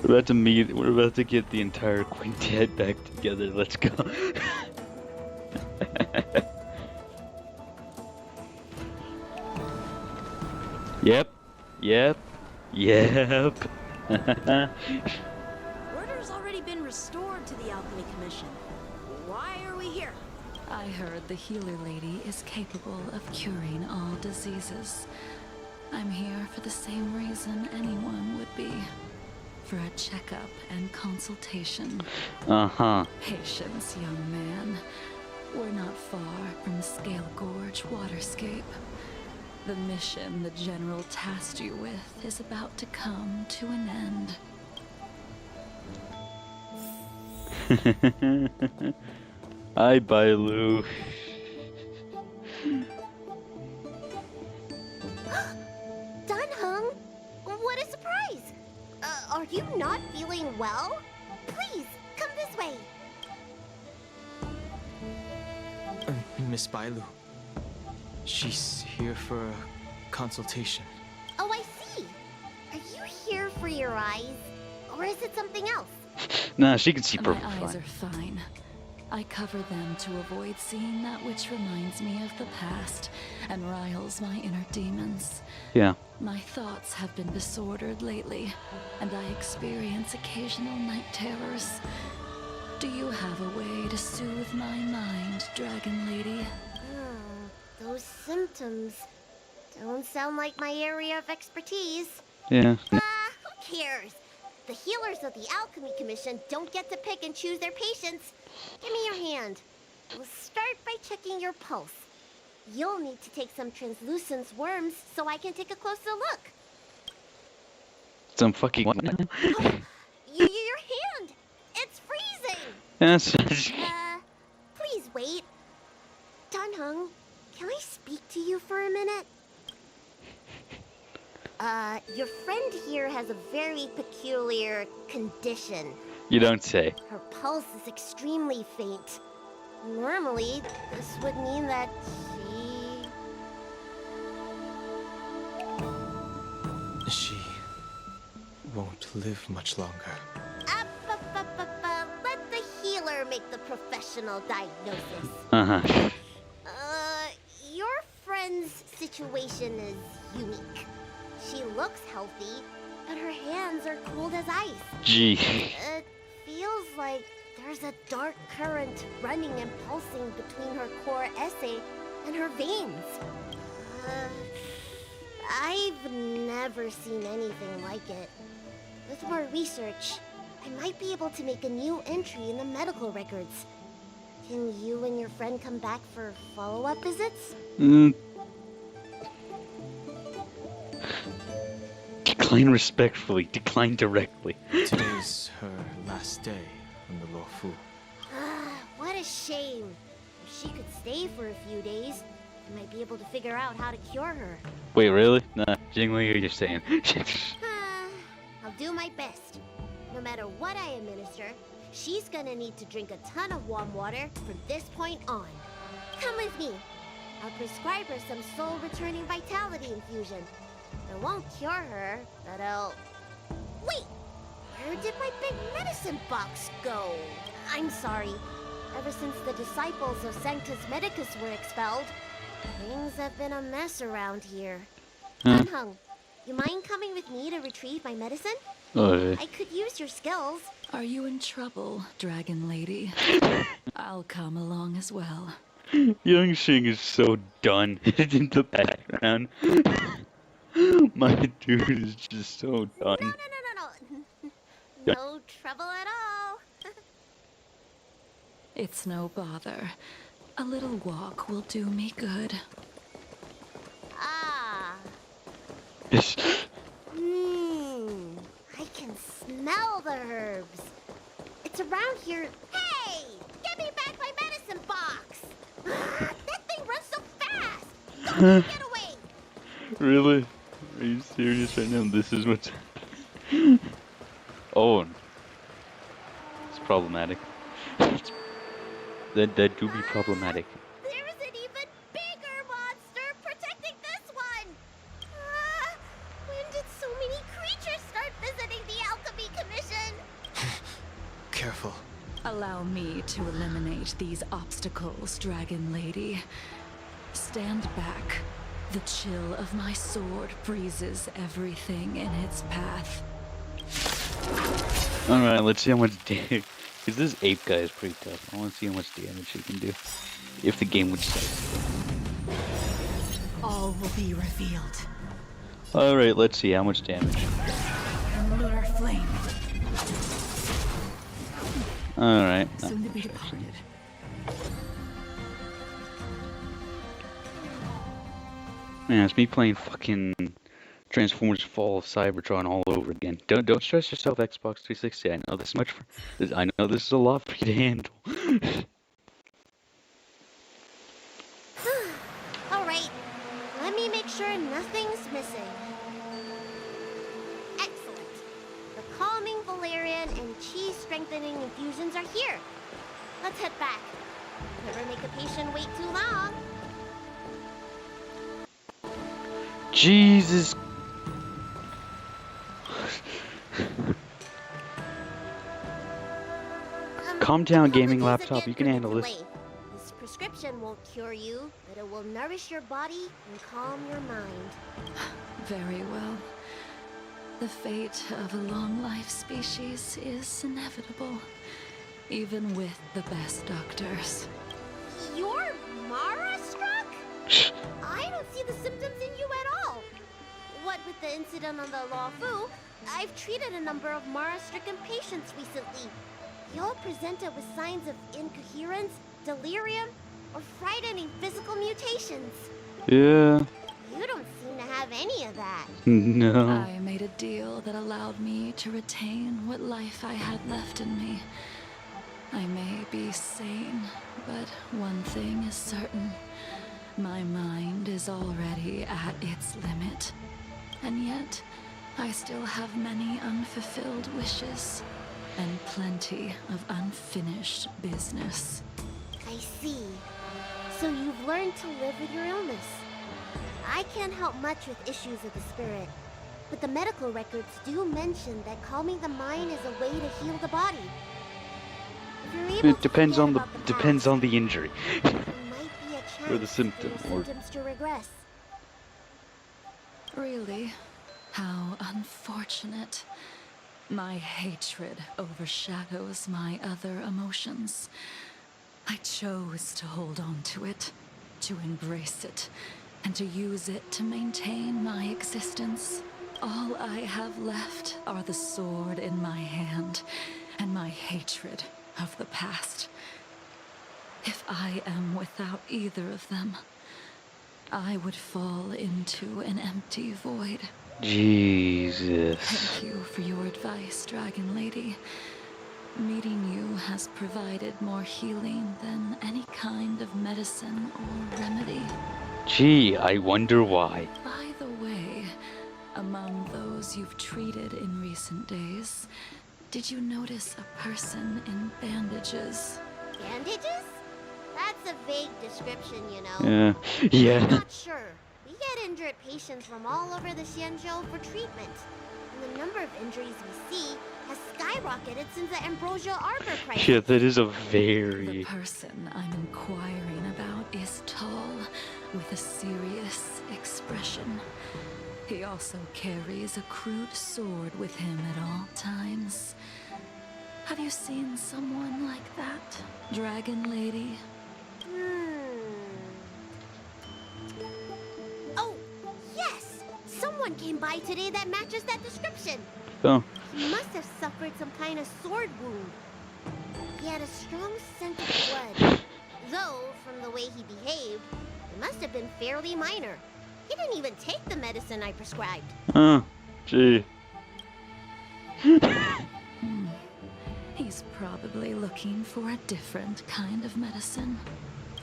We're about to meet. We're about to get the entire quintet back together. Let's go. Yep. Yep. Yep. Order's already been restored to the Alchemy Commission. Why are we here? I heard the healer lady is capable of curing all diseases. I'm here for the same reason anyone would be. For a checkup and consultation. Uh-huh. Patience, young man. We're not far from Scale Gorge Waterscape. The mission the General tasked you with is about to come to an end. Hi, Bailu. Dan Heng, what a surprise! Are you not feeling well? Please, come this way. Miss Bailu. She's here for a consultation. Oh, I see. Are you here for your eyes? Or is it something else? Nah, she can see My perfectly eyes fine. are fine. I cover them to avoid seeing that which reminds me of the past and riles my inner demons. Yeah. My thoughts have been disordered lately, and I experience occasional night terrors. Do you have a way to soothe my mind, Dragon Lady? Those symptoms don't sound like my area of expertise. Yeah. Who cares? The healers of the Alchemy Commission don't get to pick and choose their patients. Give me your hand. We'll start by checking your pulse. You'll need to take some translucent worms so I can take a closer look. Some fucking. Your hand! It's freezing! Yes. Please wait. Dan Heng, can I speak to you for a minute? Your friend here has a very peculiar condition. You don't say. Her pulse is extremely faint. Normally, this would mean that She won't live much longer. Let the healer make the professional diagnosis. Uh-huh. Your friend's situation is unique. She looks healthy, but her hands are cold as ice. Gee. It feels like there's a dark current running and pulsing between her core esse and her veins. I've never seen anything like it. With more research, I might be able to make a new entry in the medical records. Can you and your friend come back for follow-up visits? Decline respectfully. Decline directly. Today's her last day on the Luofu. What a shame. If she could stay for a few days, I might be able to figure out how to cure her. Wait, really? Nah, Jingli, you're just saying. I'll do my best. No matter what I administer, she's gonna need to drink a ton of warm water from this point on. come with me. I'll prescribe her some soul-returning vitality infusion. It won't cure her, but it'll... Wait! Where did my big medicine box go? I'm sorry. Ever since the disciples of Sanctus Medicus were expelled, things have been a mess around here. Dan Heng, you mind coming with me to retrieve my medicine? I could use your skills. Are you in trouble, Dragon Lady? I'll come along as well. Young Shing is so done in the background. My dude is just so done. No. No trouble at all. It's no bother. A little walk will do me good. Ah. I can smell the herbs. It's around here. Hey! Give me back my medicine box! That thing runs so fast! Don't get away! Really? Are you serious right now? This is what's... Oh. It's problematic. That do be problematic. There's an even bigger monster protecting this one! When did so many creatures start visiting the Alchemy Commission? Careful. Allow me to eliminate these obstacles, Dragon Lady. Stand back. The chill of my sword freezes everything in its path. Alright, let's see how much damage... Because this ape guy is pretty tough. I want to see how much damage he can do. If the game would start. All will be revealed. Alright, let's see how much damage. Lunar flame. Alright. Soon to be departed. Man, it's me playing fucking Transformers Fall of Cybertron all over again. Don't stress yourself, Xbox 360. I know this much. I know this is a lot for you to handle. Alright, let me make sure nothing's missing. Excellent. The calming Valerian and chi strengthening infusions are here. Let's head back. Never make a patient wait too long. Jesus. Calm down, gaming laptop. You can handle this. This prescription won't cure you, but it will nourish your body and calm your mind. Very well. The fate of a long-life species is inevitable, even with the best doctors. You're Mara-struck? I don't see the symptoms in you at all. What with the incident on the Law Fu, I've treated a number of Mara-stricken patients recently. You all presented with signs of incoherence, delirium, or frightening physical mutations. Yeah. You don't seem to have any of that. No. I made a deal that allowed me to retain what life I had left in me. I may be sane, but one thing is certain. My mind is already at its limit. And yet, I still have many unfulfilled wishes. And plenty of unfinished business. I see. So you've learned to live with your illness. I can't help much with issues of the spirit, but the medical records do mention that calming the mind is a way to heal the body. If you're able It depends to on the forget about depends past, on the injury. there might be a chance Or the symptom, for your or- symptoms to regress. Really? How unfortunate. My hatred overshadows my other emotions. I chose to hold on to it, to embrace it, and to use it to maintain my existence. All I have left are the sword in my hand and my hatred of the past. If I am without either of them, I would fall into an empty void. Jesus. Thank you for your advice, Dragon Lady. Meeting you has provided more healing than any kind of medicine or remedy. Gee, I wonder why. By the way, among those you've treated in recent days, did you notice a person in bandages? Bandages? That's a vague description, you know. Yeah. I'm Yeah. not sure. We get injured patients from all over the Xianzhou for treatment. And the number of injuries we see has skyrocketed since the Ambrosia Arbor crisis. Yeah, that is a The very... person I'm inquiring about is tall, with a serious expression. He also carries a crude sword with him at all times. Have you seen someone like that, Dragon Lady? Oh, yes! Someone came by today that matches that description. Oh. He must have suffered some kind of sword wound. He had a strong scent of blood. Though, from the way he behaved, it must have been fairly minor. He didn't even take the medicine I prescribed. Oh, gee. He's probably looking for a different kind of medicine.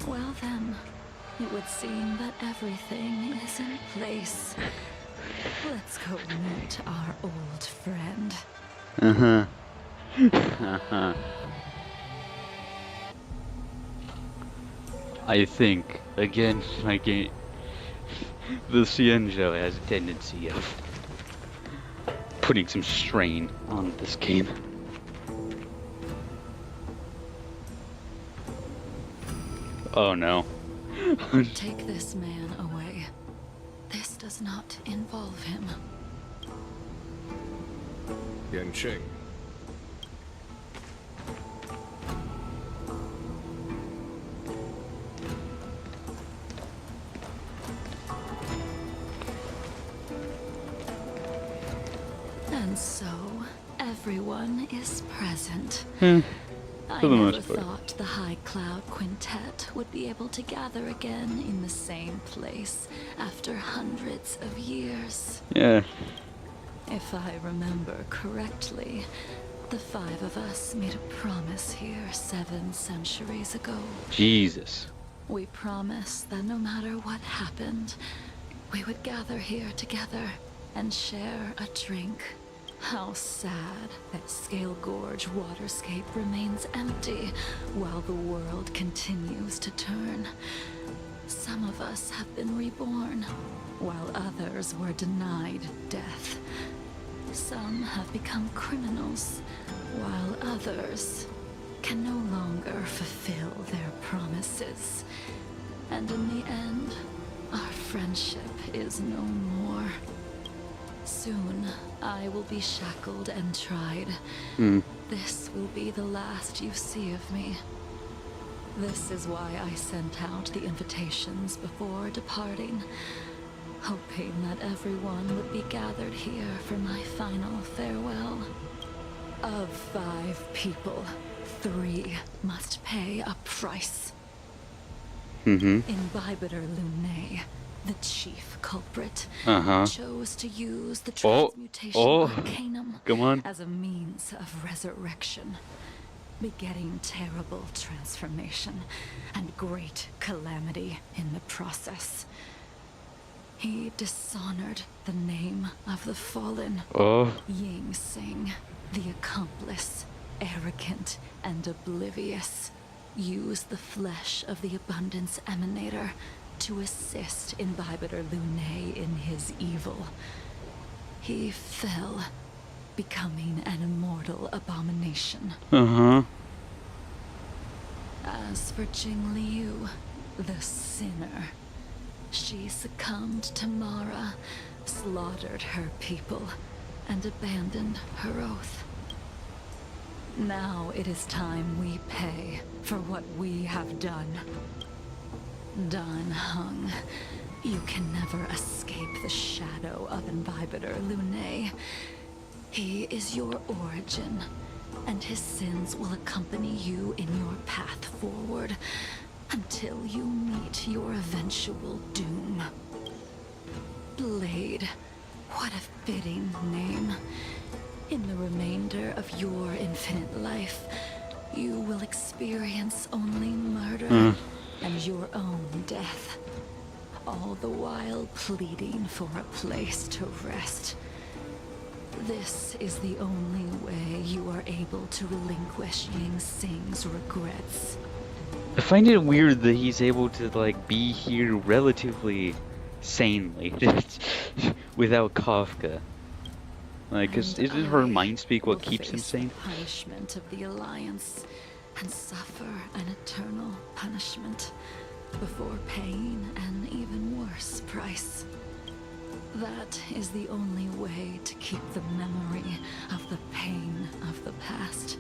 Well then, it would seem that everything is in place. Let's go meet our old friend. Uh-huh. Uh-huh. I think, again, the Xianzhou has a tendency of putting some strain on this game. Oh no. Take this man away. This does not involve him. Yanqing. And so, everyone is present. I For the never most part. thought the High Cloud Quintet would be able to gather again in the same place after hundreds of years. Yeah. If I remember correctly, the five of us made a promise here 7 centuries ago. Jesus. We promised that no matter what happened, we would gather here together and share a drink. How sad that Scale Gorge waterscape remains empty while the world continues to turn. Some of us have been reborn, while others were denied death. Some have become criminals, while others can no longer fulfill their promises. And in the end, our friendship is no more. Soon, I will be shackled and tried. This will be the last you see of me. This is why I sent out the invitations before departing, hoping that everyone would be gathered here for my final farewell. Of 5 people, 3 must pay a price. Imbibitor Lunae, the chief culprit, chose to use the transmutation arcanum Come on. as a means of resurrection, begetting terrible transformation and great calamity in the process. He dishonored the name of the fallen. Ying Sing, the accomplice, arrogant and oblivious, used the flesh of the Abundance Emanator to assist Imbibitor Lunae in his evil. He fell, becoming an immortal abomination. As for Jing Liu, the sinner, she succumbed to Mara, slaughtered her people, and abandoned her oath. Now it is time we pay for what we have done. Dan Heng, you can never escape the shadow of Imbibitor Lunae. He is your origin, and his sins will accompany you in your path forward until you meet your eventual doom. Blade, what a fitting name. In the remainder of your infinite life, you will experience only murder and your own death, all the while pleading for a place to rest. This is the only way you are able to relinquish Ying Sing's regrets. I find it weird that he's able to like be here relatively sanely without Kafka. Like, cause isn't her mind speak what keeps him sane? The punishment of the Alliance and suffer an eternal punishment before paying an even worse price. That is the only way to keep the memory of the pain of the past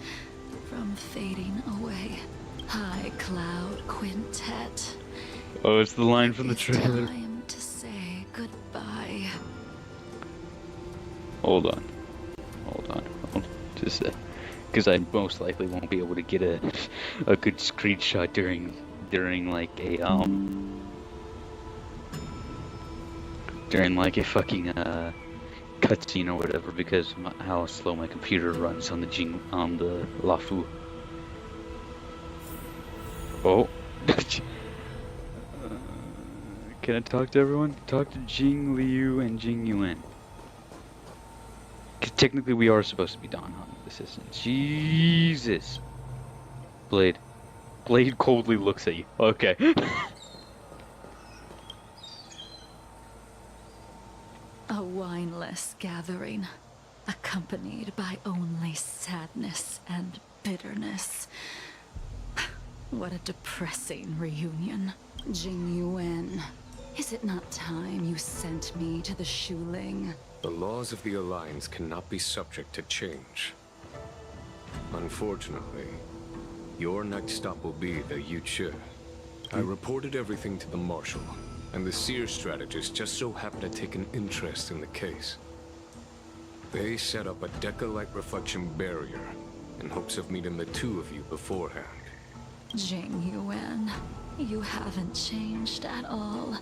from fading away. High Cloud Quintet. Oh, it's the line from the trailer. It's time to say goodbye. Hold on. Just because I most likely won't be able to get a good screenshot during like a fucking cutscene or whatever, because how slow my computer runs on the Lafu. Oh. Can I talk to everyone? Talk to Jing Liu and Jing Yuan. Because technically we are supposed to be Don Hunt's assistant. Jesus. Blade coldly looks at you. Okay. A wineless gathering, accompanied by only sadness and bitterness. What a depressing reunion. Jing Yuan, is it not time you sent me to the Shuling? The laws of the Alliance cannot be subject to change. Unfortunately, your next stop will be the Yuchi. I reported everything to the Marshal, and the Seer strategist just so happened to take an interest in the case. They set up a Deca-like reflection barrier in hopes of meeting the two of you beforehand. Jing Yuan, you haven't changed at all.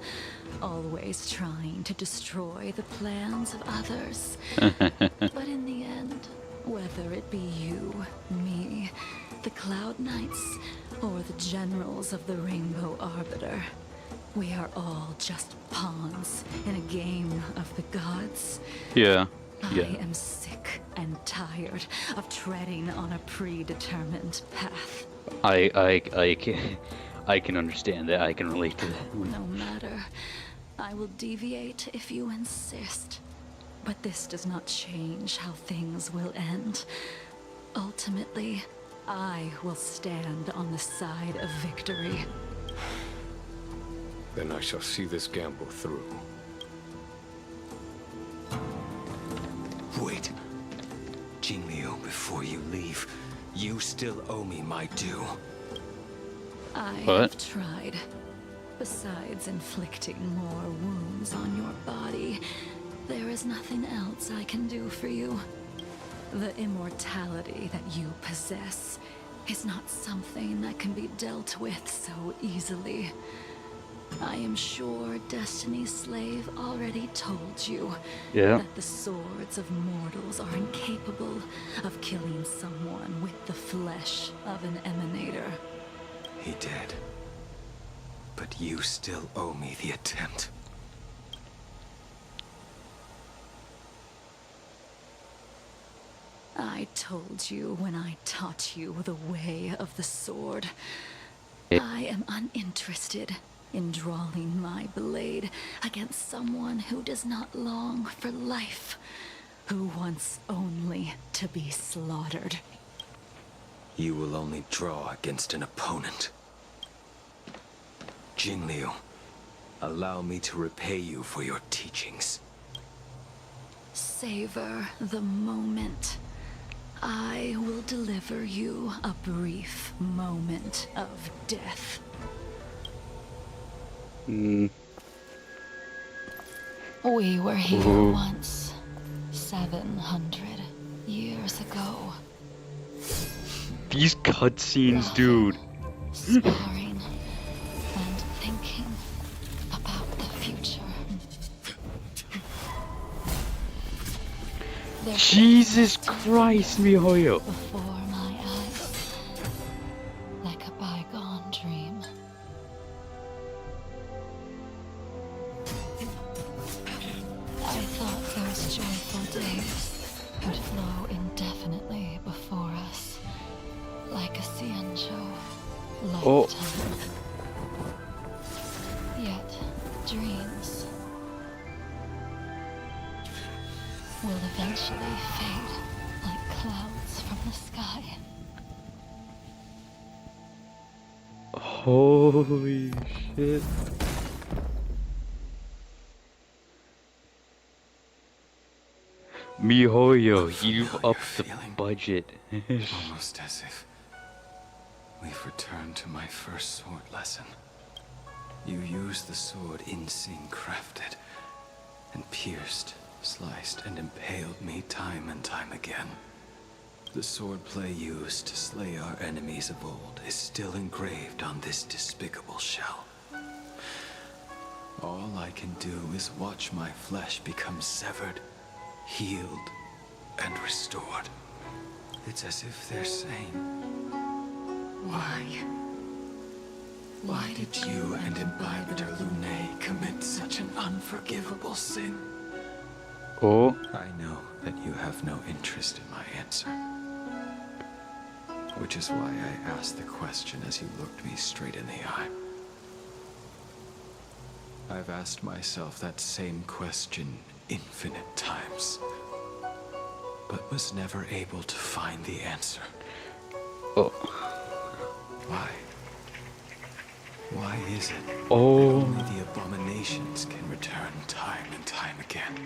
Always trying to destroy the plans of others. But in the end, whether it be you, me, the Cloud Knights, or the generals of the Rainbow Arbiter, we are all just pawns in a game of the gods. Yeah. I am sick and tired of treading on a predetermined path. I can understand that. I can relate to that. No matter. I will deviate if you insist. But this does not change how things will end. Ultimately, I will stand on the side of victory. Then I shall see this gamble through. Wait. Jing Liu, before you leave, you still owe me my due. I have tried. Besides inflicting more wounds on your body, there is nothing else I can do for you. The immortality that you possess is not something that can be dealt with so easily. I am sure Destiny's Slave already told you that the swords of mortals are incapable of killing someone with the flesh of an emanator. He did. But you still owe me the attempt. I told you when I taught you the way of the sword. I am uninterested in drawing my blade against someone who does not long for life, who wants only to be slaughtered. You will only draw against an opponent. Jing Liu, allow me to repay you for your teachings. Savor the moment. I will deliver you a brief moment of death. We were here once, 700 years ago. These cutscenes, dude. Sparring and thinking about the future. Jesus Christ, MiHoYo. Before my eyes, like a bygone dream. I thought those joyful days would flow indefinitely before us, like a Xianzhou lifetime Holy shit. MiHoYo, you've upped the budget. Almost as if we've returned to my first sword lesson. You used the sword Insing crafted, and pierced, sliced, and impaled me time and time again. The swordplay used to slay our enemies of old is still engraved on this despicable shell. All I can do is watch my flesh become severed, healed, and restored. It's as if they're saying, Why did you and Imbibitor Lunae commit such an unforgivable sin? Oh. I know that you have no interest in my answer. Which is why I asked the question as you looked me straight in the eye. I've asked myself that same question infinite times, but was never able to find the answer. Oh. Why? Why is it that Oh. only the abominations can return time and time again?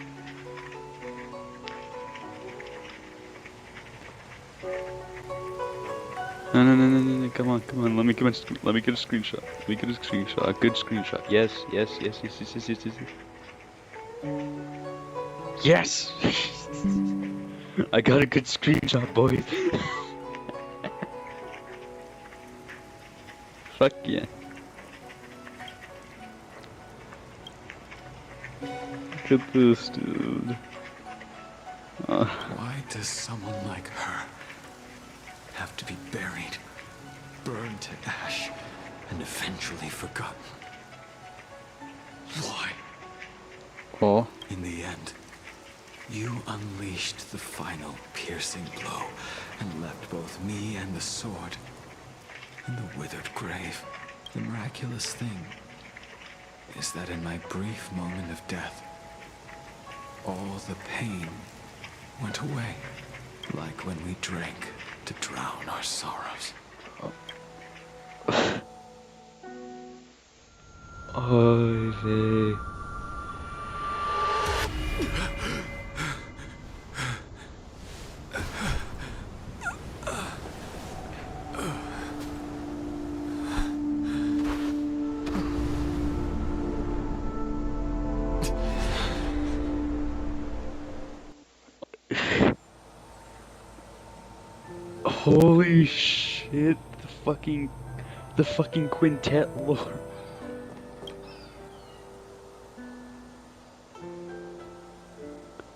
No, come on, let me get a screenshot. Let me get a screenshot, a good screenshot. Yes. Yes! I got a good screenshot, boys. Fuck yeah. Look at this, dude. Why does someone like her have to be buried, burned to ash, and eventually forgotten? Why? Oh. In the end, you unleashed the final piercing blow and left both me and the sword in the withered grave. The miraculous thing is that in my brief moment of death, all the pain went away, like when we drank to drown our sorrows. Oh, they... Holy shit, the fucking quintet lore.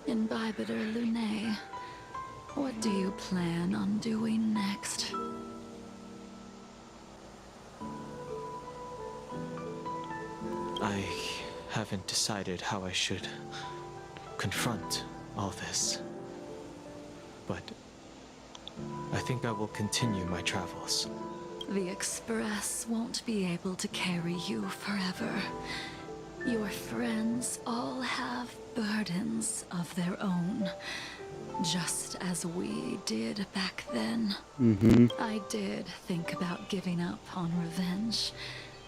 Imbibitor Lunae, what do you plan on doing next? I haven't decided how I should confront all this. But I think I will continue my travels. The Express won't be able to carry you forever. Your friends all have burdens of their own, just as we did back then. I did think about giving up on revenge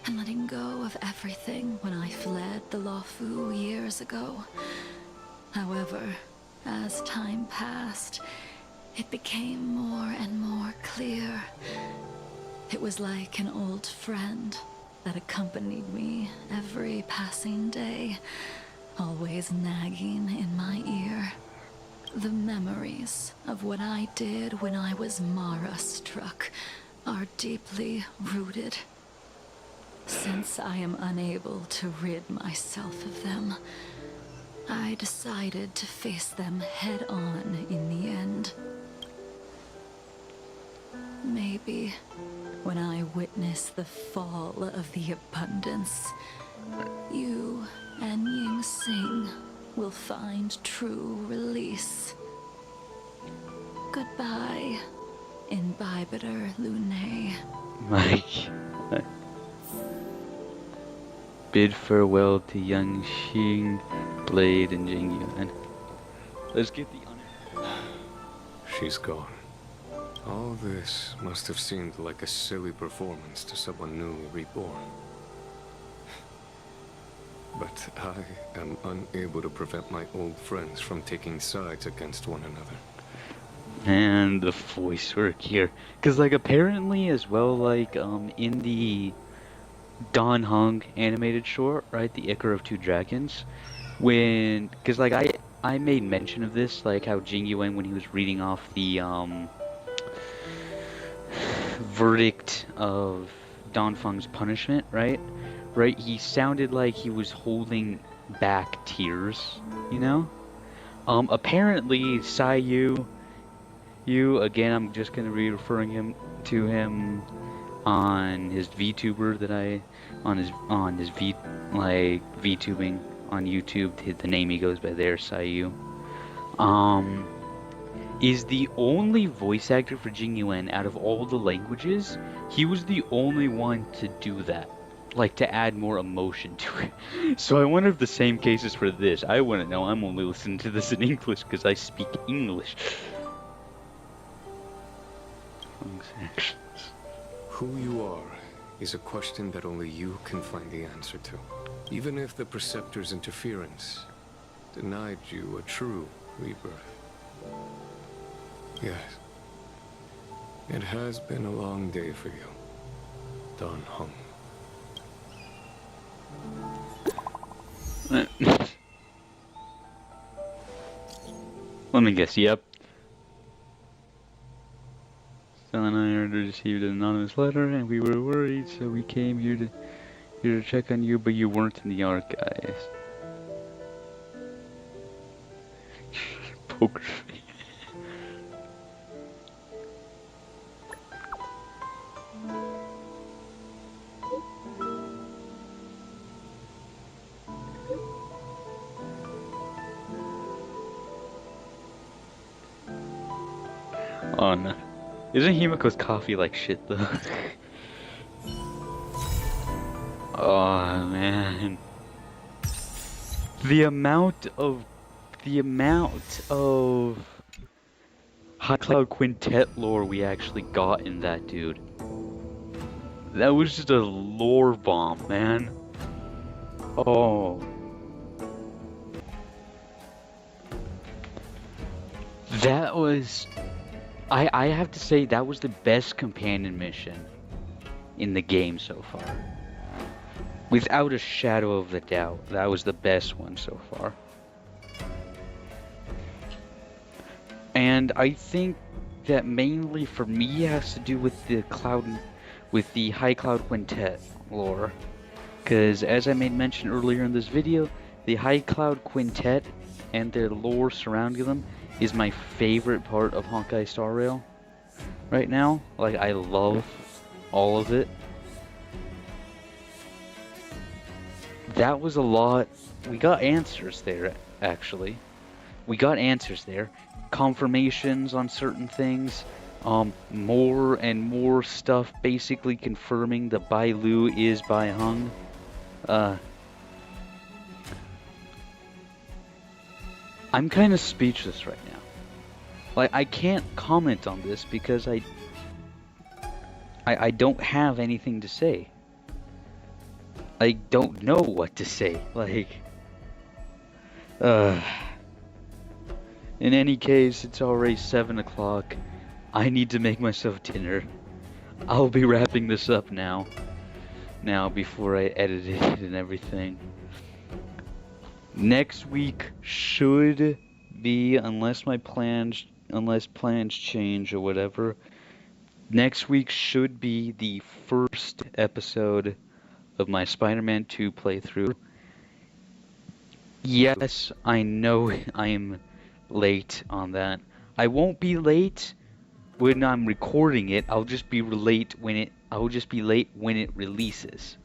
and letting go of everything when I fled the Luofu years ago. However, as time passed, it became more and more clear. It was like an old friend that accompanied me every passing day, always nagging in my ear. The memories of what I did when I was Mara-struck are deeply rooted. Since I am unable to rid myself of them, I decided to face them head-on in the end. Maybe when I witness the fall of the abundance, you and Ying Sing will find true release. Goodbye, Imbibitor Lunae. Mike. Bid farewell to young Xing, Blade, and Jingyuan. Let's get the honor. She's gone. All this must have seemed like a silly performance to someone newly reborn. But I am unable to prevent my old friends from taking sides against one another. And the voice work here. Because, like, apparently as well, like, in the Dan Heng animated short, right, The Ichor of Two Dragons, when, because, like, I made mention of this, like, how Jing Yuan, when he was reading off the, verdict of Dan Feng's punishment, right, he sounded like he was holding back tears, you know? Apparently, Sai Yu, again, I'm just gonna be referring to him on his VTuber that on his VTubing on YouTube, the name he goes by there, Sai Yu, is the only voice actor for Jing Yuan out of all the languages. He was the only one to do that, like to add more emotion to it. So I wonder if the same case is for this. I wouldn't know. I'm only listening to this in English because I speak English. Who you are is a question that only you can find the answer to. Even if the Preceptor's interference denied you a true rebirth. Yes. It has been a long day for you, Dan Heng. Let me guess, yep. Stella and I received an anonymous letter and we were worried, so we came here to check on you, but you weren't in the archives. Poker face. Oh no. Isn't Himiko's coffee like shit though? Oh man. The amount of High Cloud Quintet lore we actually got in that, dude. That was just a lore bomb, man. Oh. That was... I have to say that was the best companion mission in the game so far. Without a shadow of a doubt, that was the best one so far. And I think that mainly for me has to do with the High Cloud Quintet lore. Because as I made mention earlier in this video, the High Cloud Quintet and their lore surrounding them is my favorite part of Honkai Star Rail right now. Like, I love all of it. That was a lot. We got answers there, actually. We got answers there. Confirmations on certain things. More and more stuff basically confirming that Bai Lu is Bai Heng. I'm kind of speechless right now. Like, I can't comment on this because I don't have anything to say. I don't know what to say. Like, in any case, it's already 7 o'clock. I need to make myself dinner. I'll be wrapping this up now before I edit it and everything. Next week should be, unless plans change or whatever, next week should be the first episode of my Spider-Man 2 playthrough. Yes, I know I am late on that. I won't be late when I'm recording it. I'll just be late when it releases.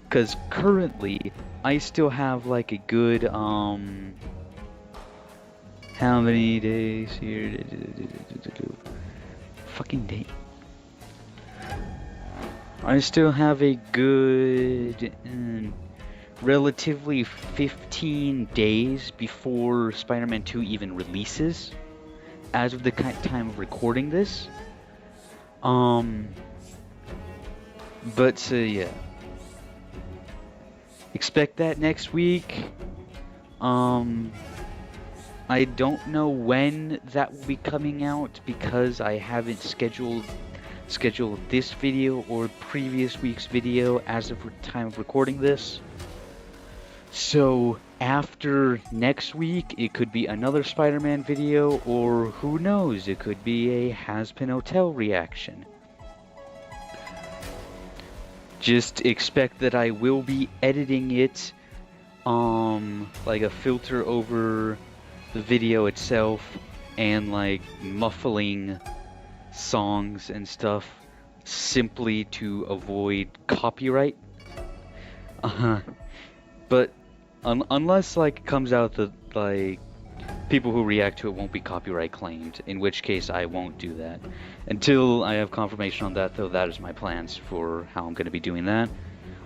Because currently, I still have like a good, how many days here? Fucking day. I still have a good, relatively 15 days before Spider-Man 2 even releases, as of the time of recording this. But yeah, expect that next week. I don't know when that will be coming out because I haven't scheduled this video or previous week's video as of time of recording this. So after next week, it could be another Spider-Man video, or who knows, it could be a Hazbin Hotel reaction. Just expect that I will be editing it, like a filter over the video itself, and like muffling songs and stuff simply to avoid copyright. But unless like it comes out that like people who react to it won't be copyright claimed, in which case I won't do that. Until I have confirmation on that, though, that is my plans for how I'm going to be doing that.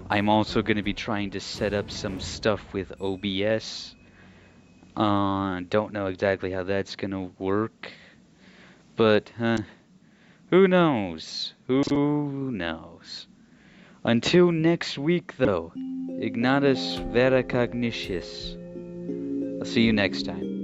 I'm also going to be trying to set up some stuff with OBS. Don't know exactly how that's going to work, but who knows? Who knows? Until next week, though, Ignatus Vera Cognitius. I'll see you next time.